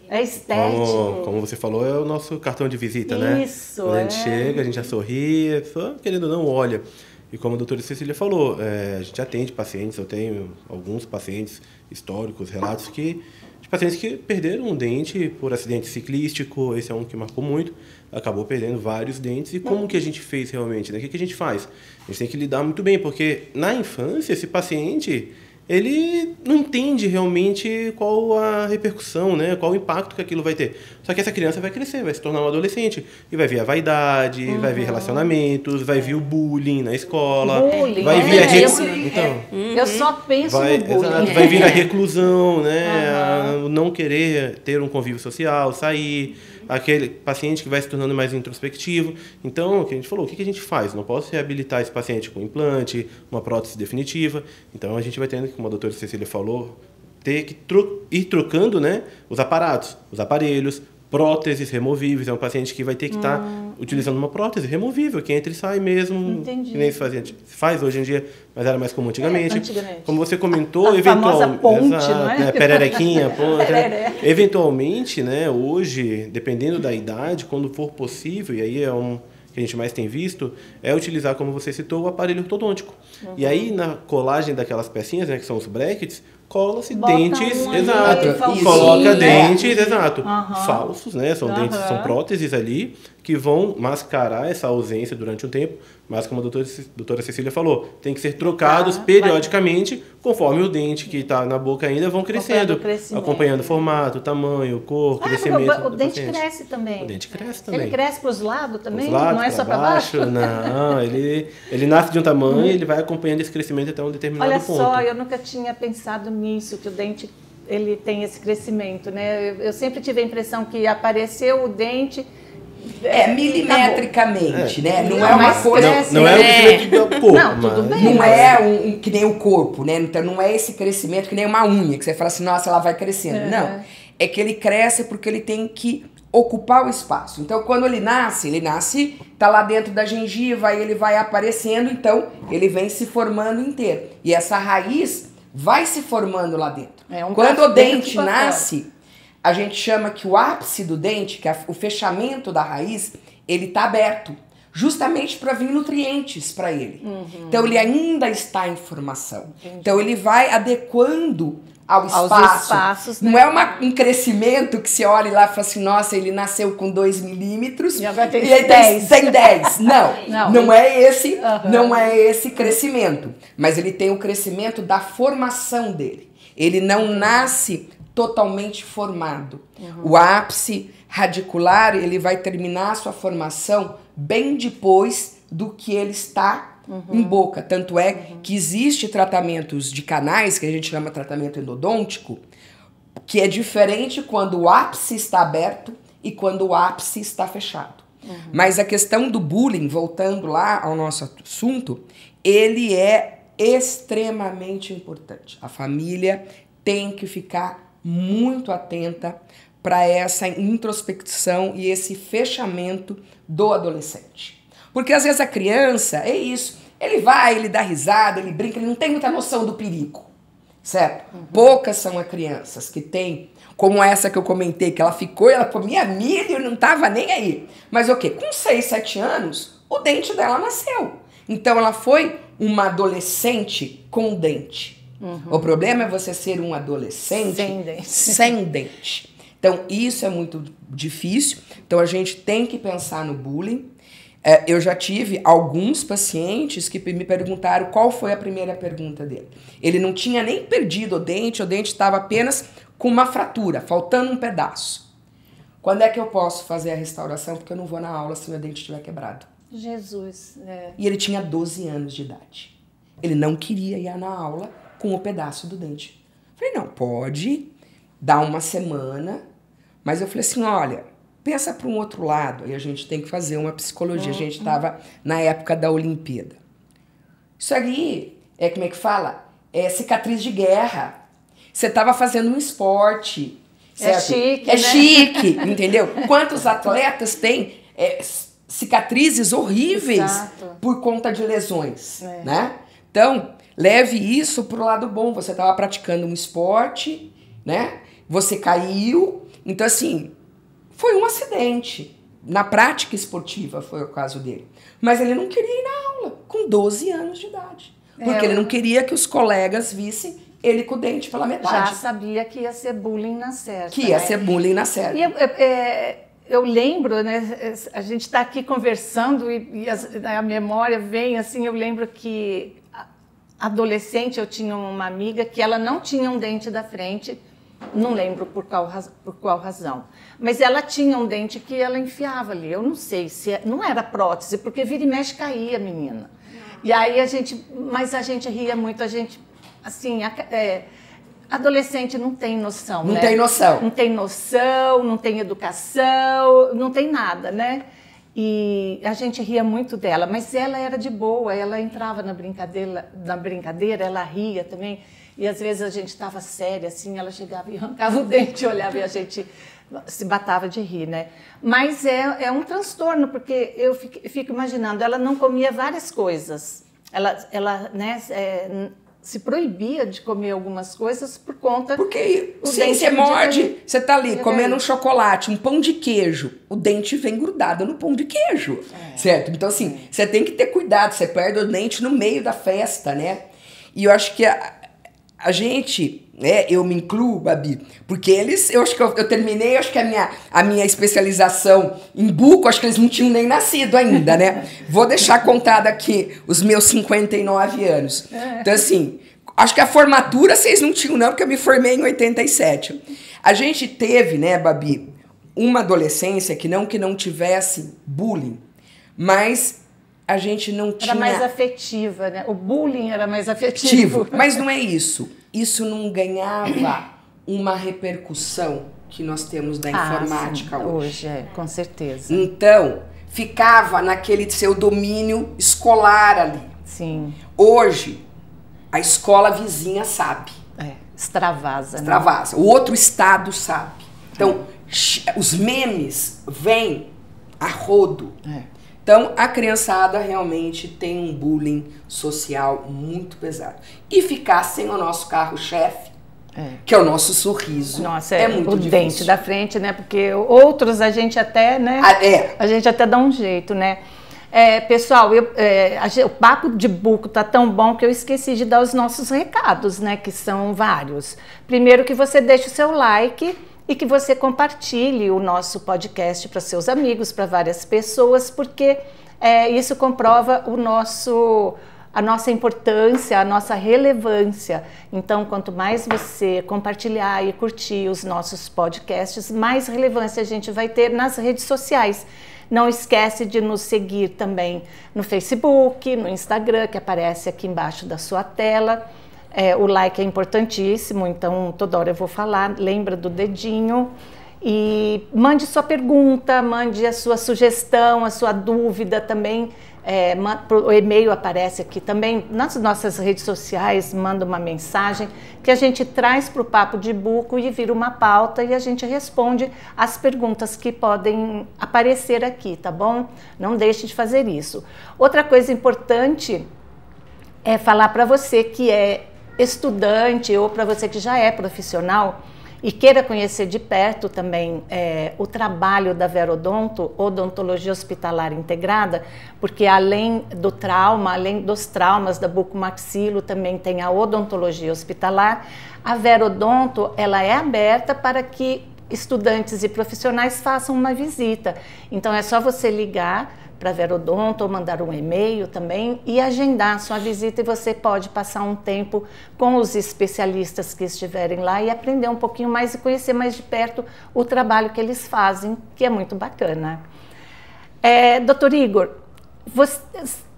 é estético. Como você falou, é o nosso cartão de visita, né? Isso, quando a gente chega, a gente já sorri, só querendo ou não, olha. E como a doutora Cecília falou, a gente atende pacientes, eu tenho alguns pacientes históricos, relatos de pacientes que perderam um dente por acidente ciclístico, esse é um que marcou muito, acabou perdendo vários dentes. E como que a gente fez realmente, né? O que a gente faz? A gente tem que lidar muito bem, porque na infância esse paciente, ele não entende realmente qual a repercussão, né? Qual o impacto que aquilo vai ter. Só que essa criança vai crescer, vai se tornar um adolescente e vai vir a vaidade, vai vir relacionamentos, vai vir o bullying na escola, vai vir eu só penso no bullying. Exato, vai vir a reclusão, né? A não querer ter um convívio social, sair, aquele paciente que vai se tornando mais introspectivo. Então, o que a gente falou, o que a gente faz? Não posso reabilitar esse paciente com implante, uma prótese definitiva. Então, a gente vai tendo, como a doutora Cecília falou, ter que ir trocando, né, os aparatos, os aparelhos, próteses removíveis. É um paciente que vai ter que estar utilizando uma prótese removível, que entra e sai mesmo. Entendi. Que nem se faz hoje em dia, mas era mais comum antigamente. Como você comentou, a famosa ponte, não é? Né, pererequinha, ponte. Né? Eventualmente, né, hoje, dependendo da idade, quando for possível, e aí é que a gente mais tem visto, é utilizar, como você citou, o aparelho ortodôntico. E aí, na colagem daquelas pecinhas, né, que são os brackets, cola-se dentes, coloca dentes, falsos, né? São dentes, são próteses ali que vão mascarar essa ausência durante um tempo, mas como a doutora Cecília falou, tem que ser trocados periodicamente, conforme o dente que está na boca ainda vão crescendo, acompanhando o formato, tamanho, cor, crescimento. O dente cresce também. O dente cresce também. Ele cresce para os lados também? Não é só para baixo? Não, ele nasce de um tamanho e ele vai acompanhando esse crescimento até um determinado ponto. Olha só, eu nunca tinha pensado nisso, que o dente ele tem esse crescimento, né? Eu sempre tive a impressão que apareceu o dente... milimetricamente, né? Não é uma coisa... Não é o crescimento do corpo. Não, tudo bem. Não é que nem o corpo, né? Então não é esse crescimento que nem uma unha, que você fala assim, nossa, ela vai crescendo. Não, é que ele cresce porque ele tem que ocupar o espaço. Então quando ele nasce, tá lá dentro da gengiva, aí ele vai aparecendo, então ele vem se formando inteiro. E essa raiz vai se formando lá dentro. Quando o dente nasce... A gente chama que o ápice do dente, que é o fechamento da raiz, ele está aberto, justamente para vir nutrientes para ele. Então ele ainda está em formação. Então ele vai adequando aos espaços, né? Não é um crescimento que você olha lá e fala assim, nossa, ele nasceu com 2 milímetros e agora tem e ele 10. tem 10. Não é esse crescimento. Mas ele tem o crescimento da formação dele. Ele não nasce totalmente formado. O ápice radicular, ele vai terminar a sua formação bem depois do que ele está em boca. Tanto é que existe tratamentos de canais, que a gente chama tratamento endodôntico, que é diferente quando o ápice está aberto e quando o ápice está fechado. Mas a questão do bullying, voltando lá ao nosso assunto, ele é extremamente importante. A família tem que ficar muito atenta para essa introspecção e esse fechamento do adolescente. Porque às vezes a criança, é isso, ele vai, ele dá risada, ele brinca, ele não tem muita noção do perigo, certo? Poucas são as crianças que têm, como essa que eu comentei, que ela comia milho e não tava nem aí. Mas o quê? Com 6, 7 anos, o dente dela nasceu. Então ela foi uma adolescente com dente. O problema é você ser um adolescente sem dente. Então isso é muito difícil. Então a gente tem que pensar no bullying. Eu já tive alguns pacientes que me perguntaram qual foi a primeira pergunta dele. Ele não tinha nem perdido o dente estava apenas com uma fratura, faltando um pedaço. Quando é que eu posso fazer a restauração? Porque eu não vou na aula se meu dente estiver quebrado. Jesus. E ele tinha 12 anos de idade. Ele não queria ir na aula com o pedaço do dente. Falei, não, pode dar uma semana. Mas eu falei assim, olha, pensa para um outro lado. E a gente tem que fazer uma psicologia. A gente estava na época da Olimpíada. Isso aí como é que fala? É cicatriz de guerra. Você estava fazendo um esporte. Certo? É chique, É né? chique, entendeu? Quantos atletas têm cicatrizes horríveis por conta de lesões, né? Então, leve isso pro lado bom. Você estava praticando um esporte, né? Você caiu. Então, assim, foi um acidente. Na prática esportiva foi o caso dele. Mas ele não queria ir na aula, com 12 anos de idade. Porque ele não queria que os colegas vissem ele com o dente pela metade. Já sabia que ia ser bullying na certa. Que ia ser bullying na certa. E eu lembro, né, a gente está aqui conversando e a memória vem assim, eu lembro que adolescente eu tinha uma amiga que ela não tinha um dente da frente, não lembro por qual razão, mas ela tinha um dente que ela enfiava ali, eu não sei se não era prótese, porque vira e mexe caía, menina. E aí a gente ria muito, a gente, assim, adolescente não tem noção, Não tem noção. Não tem noção, não tem educação, não tem nada, né? E a gente ria muito dela, mas ela era de boa, ela entrava na brincadeira, ela ria também. E às vezes a gente estava séria, assim, ela chegava e arrancava o dente, olhava e a gente se batava de rir, né? Mas é um transtorno, porque eu fico imaginando, ela não comia várias coisas. Ela né, se proibia de comer algumas coisas por conta... Porque você morde, você tá ali comendo um chocolate, um pão de queijo, o dente vem grudado no pão de queijo, certo? Então, assim, você tem que ter cuidado, você perde o dente no meio da festa, né? E eu acho que a gente, né, eu me incluo, Babi, porque eu acho que eu terminei, acho que a minha especialização em buco, acho que eles não tinham nem nascido ainda, né? Vou deixar contado aqui os meus 59 anos. Então, assim, acho que a formatura vocês não tinham não, porque eu me formei em 87. A gente teve, né, Babi, uma adolescência que não tivesse bullying, mas a gente não tinha... Era mais afetiva, né? O bullying era mais afetivo. Mas não é isso. Isso não ganhava uma repercussão que nós temos da informática hoje. Hoje, com certeza. Então, ficava naquele seu domínio escolar ali. Sim. Hoje, a escola vizinha sabe. Extravasa. Extravasa. Né? O outro estado sabe. Então, os memes vêm a rodo. Então, a criançada realmente tem um bullying social muito pesado. E ficar sem o nosso carro-chefe, que é o nosso sorriso. Nossa, é muito difícil. Dente da frente, né? Porque outros a gente até, né? A gente até dá um jeito, né? Pessoal, o papo de buco tá tão bom que eu esqueci de dar os nossos recados, né? Que são vários. Primeiro, que você deixe o seu like e que você compartilhe o nosso podcast para seus amigos, para várias pessoas, porque isso comprova a nossa importância, a nossa relevância. Então, quanto mais você compartilhar e curtir os nossos podcasts, mais relevância a gente vai ter nas redes sociais. Não esquece de nos seguir também no Facebook, no Instagram, que aparece aqui embaixo da sua tela. O like é importantíssimo, então toda hora eu vou falar, lembra do dedinho. E mande sua pergunta, mande a sua sugestão, a sua dúvida também. O e-mail aparece aqui também. Nas nossas redes sociais, manda uma mensagem que a gente traz para o Papo de Buco e vira uma pauta e a gente responde as perguntas que podem aparecer aqui, tá bom? Não deixe de fazer isso. Outra coisa importante é falar para você que é estudante ou para você que já é profissional e queira conhecer de perto também o trabalho da Verodonto, Odontologia Hospitalar Integrada, porque além do trauma, além dos traumas da bucomaxilo, também tem a odontologia hospitalar. A Verodonto, ela é aberta para que estudantes e profissionais façam uma visita. Então é só você ligar para a Verodonto ou mandar um e-mail também e agendar sua visita, e você pode passar um tempo com os especialistas que estiverem lá e aprender um pouquinho mais e conhecer mais de perto o trabalho que eles fazem, que é muito bacana. Doutor Igor,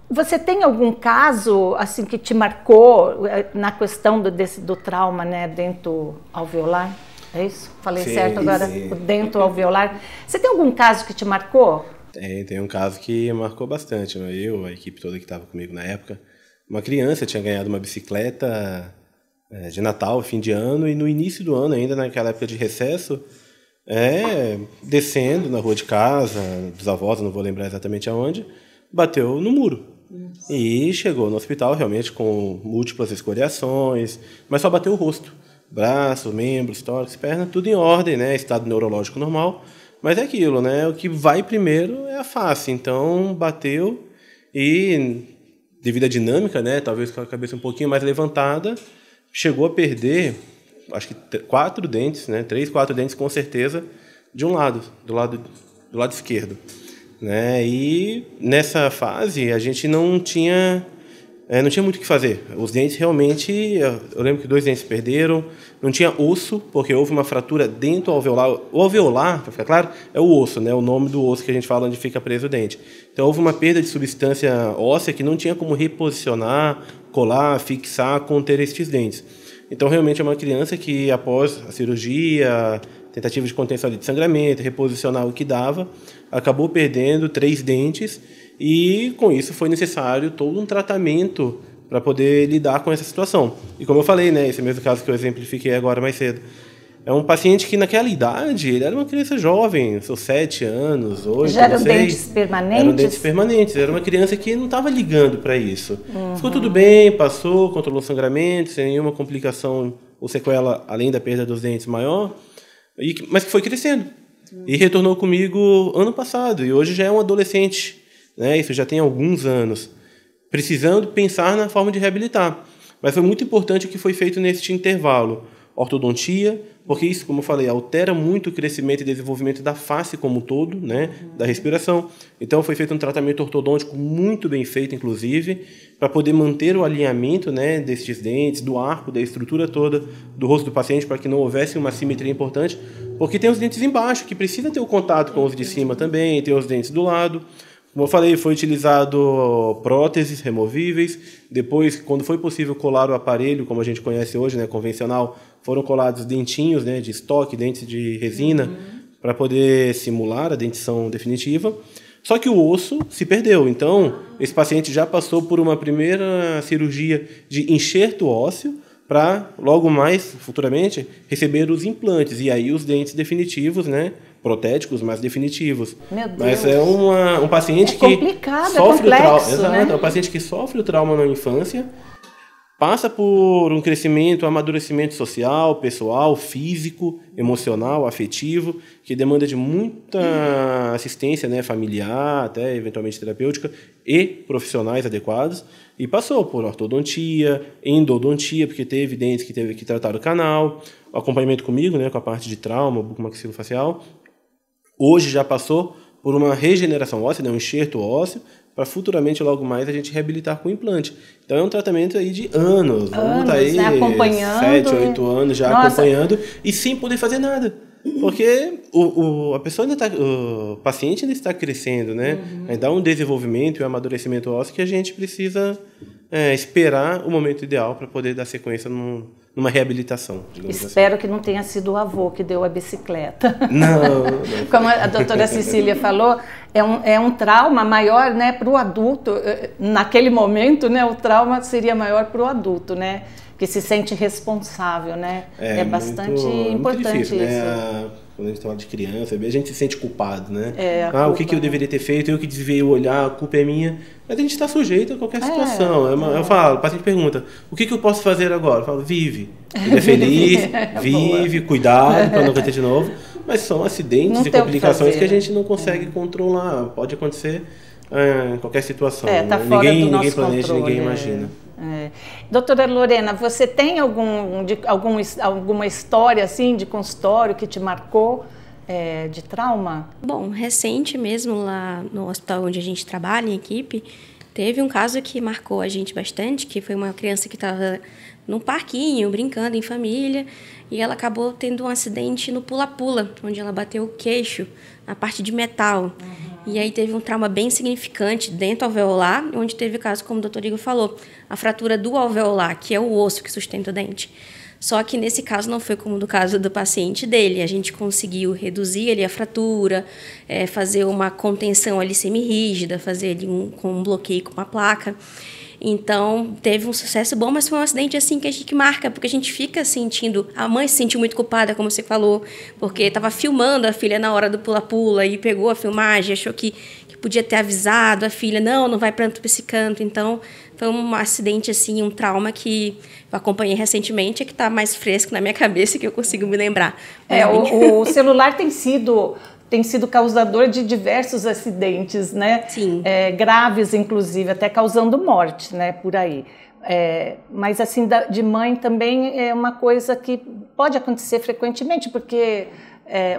você tem algum caso assim que te marcou na questão do trauma, né, dento alveolar? É isso? Falei certo agora? O dento alveolar. Você tem algum caso que te marcou? Tem um caso que marcou bastante. A equipe toda que estava comigo na época, uma criança tinha ganhado uma bicicleta de Natal, fim de ano, e no início do ano, ainda naquela época de recesso, descendo na rua de casa, dos avós, não vou lembrar exatamente aonde, bateu no muro. E chegou no hospital realmente com múltiplas escoriações, mas só bateu o rosto. Braço, membros, tórax, perna, tudo em ordem, né? Estado neurológico normal. Mas é aquilo, né? O que vai primeiro é a face. Então, bateu e, devido à dinâmica, né? Talvez com a cabeça um pouquinho mais levantada, chegou a perder, acho que 4 dentes, né? 3, 4 dentes com certeza, de um lado, do lado esquerdo. Né? E nessa fase, a gente não tinha muito o que fazer. Os dentes realmente, eu lembro que 2 dentes perderam, não tinha osso, porque houve uma fratura dentro do alveolar. O alveolar, para ficar claro, é o osso, né? O nome do osso que a gente fala onde fica preso o dente. Então houve uma perda de substância óssea que não tinha como reposicionar, colar, fixar, conter estes dentes. Então realmente é uma criança que após a cirurgia, tentativa de contenção de sangramento, reposicionar o que dava, acabou perdendo 3 dentes. E com isso foi necessário todo um tratamento para poder lidar com essa situação. E como eu falei, né, esse mesmo caso que eu exemplifiquei agora mais cedo, é um paciente que naquela idade, ele era uma criança jovem, seus 7 anos, 8, já eram dentes permanentes? Eram dentes permanentes, era uma criança que não estava ligando para isso. Ficou tudo bem, passou, controlou o sangramento, sem nenhuma complicação ou sequela, além da perda dos dentes maior, mas que foi crescendo. E retornou comigo ano passado, e hoje já é um adolescente, né? Isso já tem alguns anos, precisando pensar na forma de reabilitar. Mas foi muito importante o que foi feito neste intervalo. Ortodontia, porque isso, como eu falei, altera muito o crescimento e desenvolvimento da face como um todo, né? Da respiração. Então foi feito um tratamento ortodôntico muito bem feito, inclusive, para poder manter o alinhamento, né, destes dentes, do arco, da estrutura toda do rosto do paciente, para que não houvesse uma simetria importante, porque tem os dentes embaixo, que precisa ter o contato com os de cima também, tem os dentes do lado. Como eu falei, foi utilizado próteses removíveis. Depois, quando foi possível colar o aparelho, como a gente conhece hoje, né, convencional, foram colados dentinhos, né, de estoque, dentes de resina, para poder simular a dentição definitiva. Só que o osso se perdeu. Então, esse paciente já passou por uma primeira cirurgia de enxerto ósseo, para logo mais, futuramente, receber os implantes. E aí os dentes definitivos, né? Protéticos, mas definitivos. Meu Deus. Mas é um paciente que sofre o trauma. Exato, né? É um paciente que sofre o trauma na infância passa por um crescimento, um amadurecimento social, pessoal, físico, emocional, afetivo, que demanda de muita assistência, né, familiar, até eventualmente terapêutica, e profissionais adequados. E passou por ortodontia, endodontia, porque teve dentes que teve que tratar o canal, acompanhamento comigo, né, com a parte de trauma, bucomaxilofacial. Hoje já passou por uma regeneração óssea, né, um enxerto ósseo, para futuramente, logo mais, a gente reabilitar com implante. Então é um tratamento aí de anos. Vamos tá aí, né? Acompanhando. 7, 8 anos já acompanhando e sem poder fazer nada. Porque a pessoa ainda o paciente ainda está crescendo, né? Ainda há um desenvolvimento e um amadurecimento ósseo que a gente precisa esperar o momento ideal para poder dar sequência numa reabilitação. Espero que não tenha sido o avô que deu a bicicleta. Não. Como a doutora Cecília falou, é um trauma maior, né, para o adulto. Naquele momento, né, o trauma seria maior para o adulto, né? Que se sente responsável, né? É bastante importante muito difícil, isso. Né? Quando a gente fala de criança, a gente se sente culpado, né? O que eu deveria ter feito? Eu que desviei o olhar, a culpa é minha. Mas a gente está sujeito a qualquer situação. Eu falo, o paciente pergunta, o que eu posso fazer agora? Eu falo, vive. Ele é feliz, vive, cuidado para não acontecer de novo. Mas são acidentes e complicações que a gente não consegue controlar. Pode acontecer em qualquer situação. Tá fora do nosso ninguém planeja, controle, ninguém imagina. Doutora Lorena, você tem alguma história assim de consultório que te marcou de trauma? Bom, recente mesmo lá no hospital onde a gente trabalha em equipe, teve um caso que marcou a gente bastante, que foi uma criança que estava num parquinho, brincando em família, e ela acabou tendo um acidente no pula-pula, onde ela bateu o queixo na parte de metal. E aí teve um trauma bem significante dentro alveolar, onde teve o caso, como o doutor Igor falou, a fratura do alveolar, que é o osso que sustenta o dente. Só que nesse caso não foi como no caso do paciente dele. A gente conseguiu reduzir ali a fratura, fazer uma contenção ali semi-rígida, fazer ali com um bloqueio com uma placa. Então, teve um sucesso bom, mas foi um acidente assim que marca, porque a gente fica sentindo... A mãe se sentiu muito culpada, como você falou, porque estava filmando a filha na hora do pula-pula e pegou a filmagem, achou que podia ter avisado a filha, não vai para esse canto. Então, foi um acidente, assim, um trauma que eu acompanhei recentemente, que está mais fresco na minha cabeça, que eu consigo me lembrar. O celular tem sido causador de diversos acidentes, né? Sim. Graves, inclusive, até causando morte, né? Por aí. Mas, assim, de mãe também é uma coisa que pode acontecer frequentemente, porque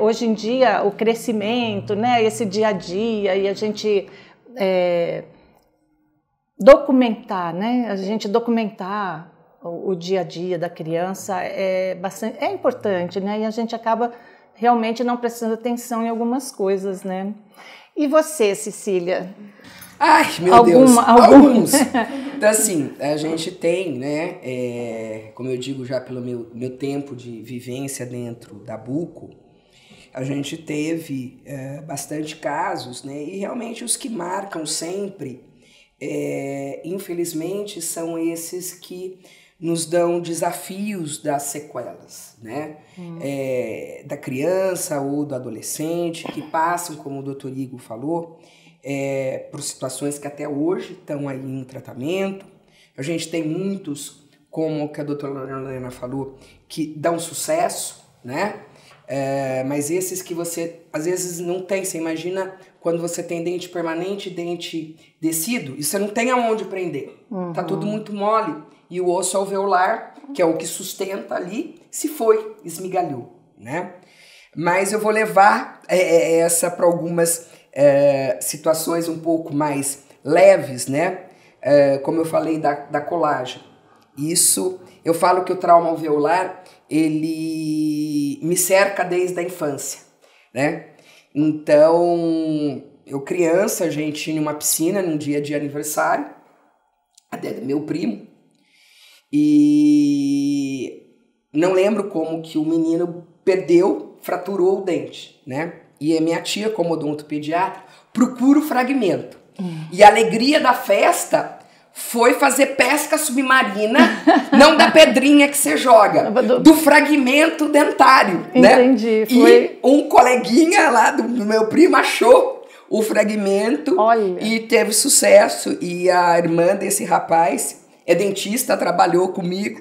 hoje em dia o crescimento, né? Esse dia a dia, e a gente documentar, né? A gente documentar o dia a dia da criança é importante, né? E a gente acaba realmente não prestando atenção em algumas coisas, né? E você, Cecília? Ai, meu Deus, alguns. Então, assim, a gente tem, né, como eu digo já pelo meu tempo de vivência dentro da Buco, a gente teve bastante casos, né, e realmente os que marcam sempre, infelizmente, são esses que nos dão desafios das sequelas, né? Da criança ou do adolescente, que passam, como o doutor Igor falou, por situações que até hoje estão aí em tratamento. A gente tem muitos, como que a doutora Lorena falou, que dão sucesso, né? Mas esses que você, às vezes, não tem. Você imagina quando você tem dente permanente, dente descido, e você não tem aonde prender. Tá tudo muito mole. E o osso alveolar, que é o que sustenta ali, se foi, esmigalhou, né? Mas eu vou levar essa para algumas situações um pouco mais leves, né? Como eu falei da colagem. Isso, eu falo que o trauma alveolar, ele me cerca desde a infância, né? Então, eu criança, a gente ia numa piscina num dia de aniversário, até do meu primo, e não lembro como que o menino fraturou o dente, né? E a minha tia, como odontopediatra, procura o fragmento. E a alegria da festa foi fazer pesca submarina, não da pedrinha que você joga, do fragmento dentário, Entendi, né? E um coleguinha lá do meu primo achou o fragmento. Olha. E teve sucesso. E a irmã desse rapaz, é dentista, trabalhou comigo,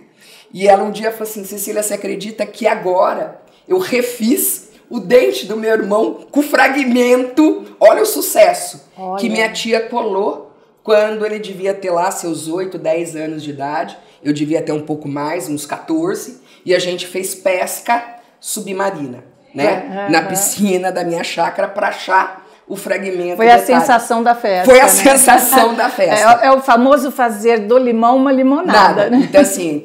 e ela um dia falou assim, Cecília, você acredita que agora eu refiz o dente do meu irmão com fragmento, olha o sucesso, que minha tia colou quando ele devia ter lá seus 8, 10 anos de idade, eu devia ter um pouco mais, uns 14, e a gente fez pesca submarina, né? Na piscina da minha chácara para achar o fragmento. Foi a sensação da festa. Foi a sensação da festa. É o famoso fazer do limão uma limonada. Né? Então assim,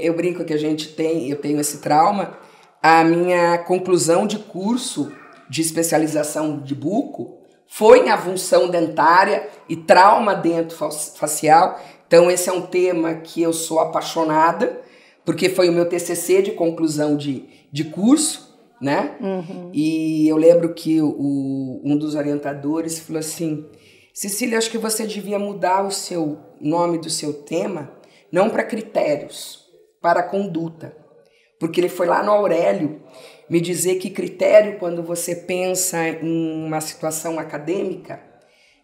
eu brinco que eu tenho esse trauma. A minha conclusão de curso de especialização de buco foi em avulsão dentária e trauma dentofacial. Então esse é um tema que eu sou apaixonada, porque foi o meu TCC de conclusão de curso, né? Uhum. E eu lembro que um dos orientadores falou assim, Cecília, acho que você devia mudar o seu nome do seu tema, não para critérios, para conduta. Porque ele foi lá no Aurélio me dizer que critério, quando você pensa em uma situação acadêmica,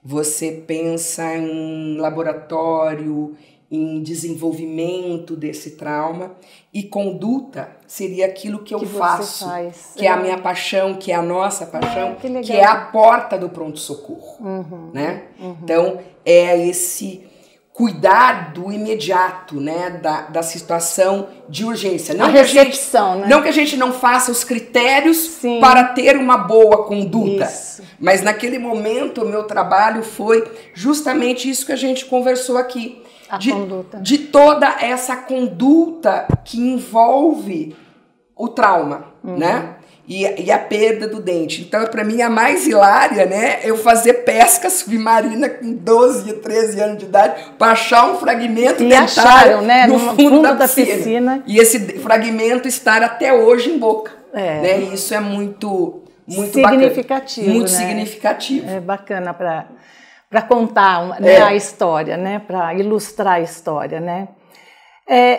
você pensa em laboratório, em desenvolvimento desse trauma, e conduta seria aquilo que eu faço, que é a minha paixão, que é a nossa paixão, que é a porta do pronto-socorro. Uhum, né? Uhum. Então, é esse cuidar do imediato, né, da situação de urgência. Não a recepção, né? Não que a gente não faça os critérios para ter uma boa conduta. Isso. Mas naquele momento o meu trabalho foi justamente isso que a gente conversou aqui. Conduta. De toda essa conduta que envolve o trauma, né? E a perda do dente. Então, para mim, a mais hilária, né? Eu fazer pesca submarina com 12, 13 anos de idade para achar um fragmento dentário acharam, né? no fundo da piscina. E esse fragmento estar até hoje em boca. Né? E isso é muito significativo, bacana. Muito né? significativo. É bacana para contar, né, a história, né? Para ilustrar a história, né?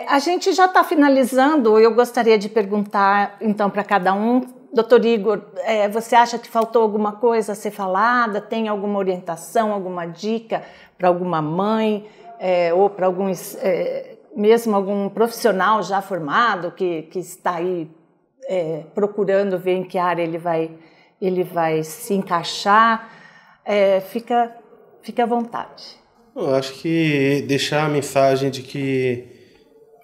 A gente já está finalizando. Eu gostaria de perguntar, então, para cada um. Doutor Igor, você acha que faltou alguma coisa a ser falada? Tem alguma orientação, alguma dica para alguma mãe ou para mesmo algum profissional já formado que está aí procurando ver em que área ele vai se encaixar? Fica à vontade. Eu acho que deixar a mensagem de que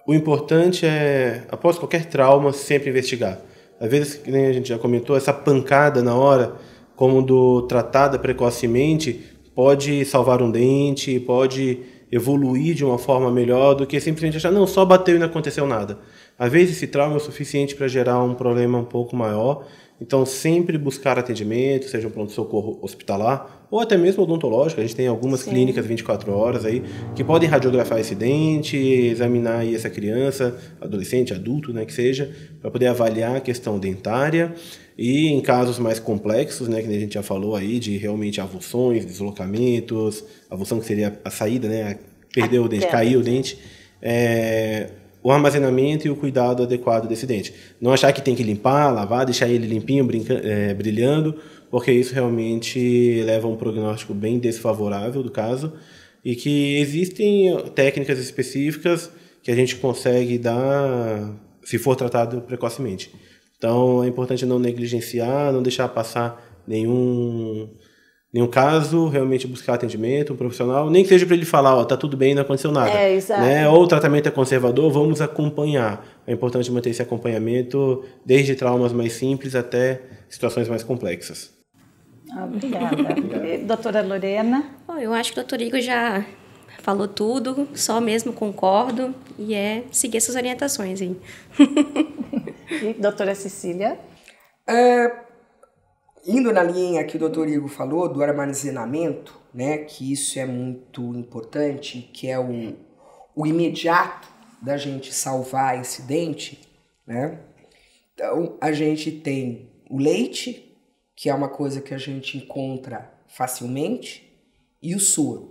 o importante é, após qualquer trauma, sempre investigar. Às vezes, que nem a gente já comentou, essa pancada na hora, como tratada precocemente, pode salvar um dente, pode evoluir de uma forma melhor do que simplesmente achar, não, só bateu e não aconteceu nada. Às vezes esse trauma é o suficiente para gerar um problema um pouco maior. Então, sempre buscar atendimento, seja um pronto-socorro hospitalar ou até mesmo odontológico. A gente tem algumas clínicas 24 horas aí que podem radiografar esse dente, examinar aí essa criança, adolescente, adulto, né, que seja, para poder avaliar a questão dentária. E em casos mais complexos, né, que a gente já falou aí, de realmente avulsões, deslocamentos, avulsão que seria a saída, né, perder o dente, cair o dente, o armazenamento e o cuidado adequado desse dente. Não achar que tem que limpar, lavar, deixar ele limpinho, brilhando, porque isso realmente leva a um prognóstico bem desfavorável do caso, e que existem técnicas específicas que a gente consegue dar se for tratado precocemente. Então, é importante não negligenciar, não deixar passar nenhum caso, realmente buscar atendimento, um profissional, nem que seja para ele falar, tá tudo bem, não aconteceu nada. Exato. Né? Ou o tratamento é conservador, vamos acompanhar. É importante manter esse acompanhamento, desde traumas mais simples até situações mais complexas. Obrigada. Doutora Lorena? Eu acho que o doutor Igor já falou tudo, só mesmo concordo, e seguir essas orientações aí. E doutora Cecília? Indo na linha que o doutor Igor falou, do armazenamento, né, que isso é muito importante, que é o imediato da gente salvar esse dente, né? Então, a gente tem o leite, que é uma coisa que a gente encontra facilmente, e o soro.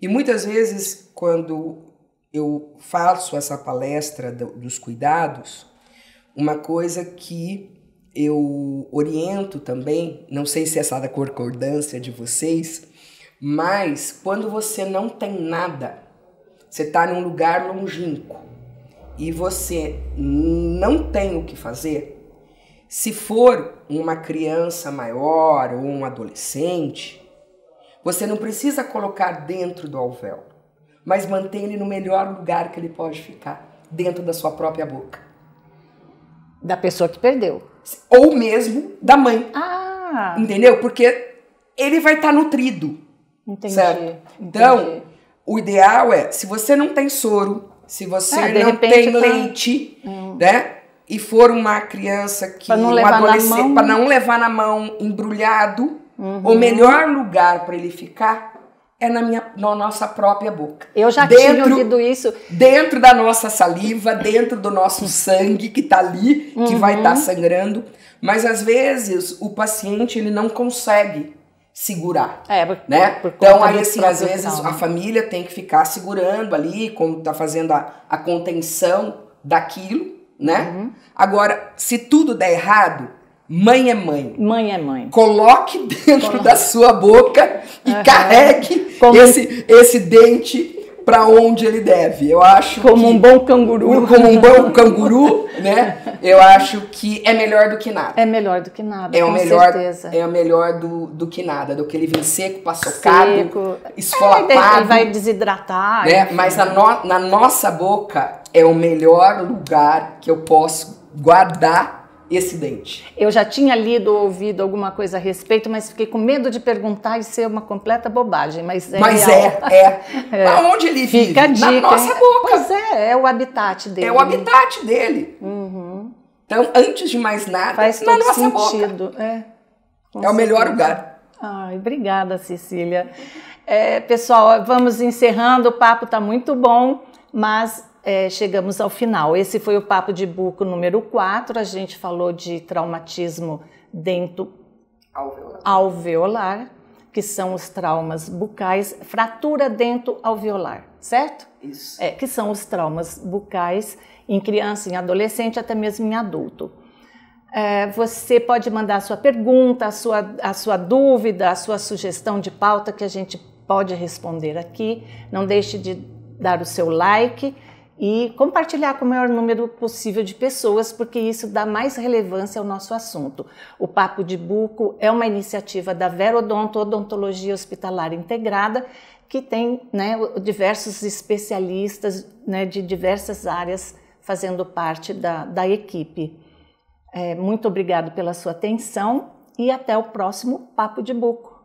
E muitas vezes, quando eu faço essa palestra dos cuidados, uma coisa que eu oriento também, não sei se essa é da concordância de vocês, mas quando você não tem nada, você está num lugar longínquo e você não tem o que fazer, se for uma criança maior ou um adolescente, você não precisa colocar dentro do alvéolo, mas mantém ele no melhor lugar que ele pode ficar, dentro da sua própria boca. Da pessoa que perdeu. Ou mesmo da mãe. Ah! Entendeu? Porque ele vai estar nutrido. Entendi. Certo? Então, o ideal é, se você não tem soro, se você não tem leite, né? E for uma criança que um adolescente, para não levar na mão embrulhado, o melhor lugar para ele ficar é na nossa própria boca. Eu já tinha ouvido isso. Dentro da nossa saliva, dentro do nosso sangue que está ali, que vai estar sangrando. Mas às vezes o paciente ele não consegue segurar, né? Então aí assim, às vezes a família tem que ficar segurando ali, como tá fazendo a contenção daquilo, né? Agora, se tudo der errado, mãe é mãe. Mãe é mãe. Coloque dentro da sua boca e carregue esse dente para onde ele deve. Eu acho um bom canguru. Como um bom canguru, né? Eu acho que é melhor do que nada. É melhor do que nada, com certeza. É o melhor do que nada, do que ele vir seco, paçocado, esfolapado. Ele vai desidratar. Né? Mas na nossa boca é o melhor lugar que eu posso guardar esse dente. Eu já tinha lido ou ouvido alguma coisa a respeito, mas fiquei com medo de perguntar e ser uma completa bobagem. Mas Aonde ele vive? Fica a dica, na nossa boca. Pois é o habitat dele. É o habitat dele. Então, antes de mais nada, faz na todo nossa sentido. boca. É o melhor lugar. Ai, obrigada, Cecília. Pessoal, vamos encerrando. O papo está muito bom, mas chegamos ao final. Esse foi o Papo de Buco número 4. A gente falou de traumatismo dento alveolar, que são os traumas bucais, fratura dento alveolar, certo? Isso. Que são os traumas bucais em criança, em adolescente, até mesmo em adulto. Você pode mandar a sua pergunta, a sua dúvida, a sua sugestão de pauta que a gente pode responder aqui. Não deixe de dar o seu like e compartilhar com o maior número possível de pessoas, porque isso dá mais relevância ao nosso assunto. O Papo de Buco é uma iniciativa da Verodonto, Odontologia Hospitalar Integrada, que tem, né, diversos especialistas, né, de diversas áreas fazendo parte da equipe. Muito obrigado pela sua atenção e até o próximo Papo de Buco.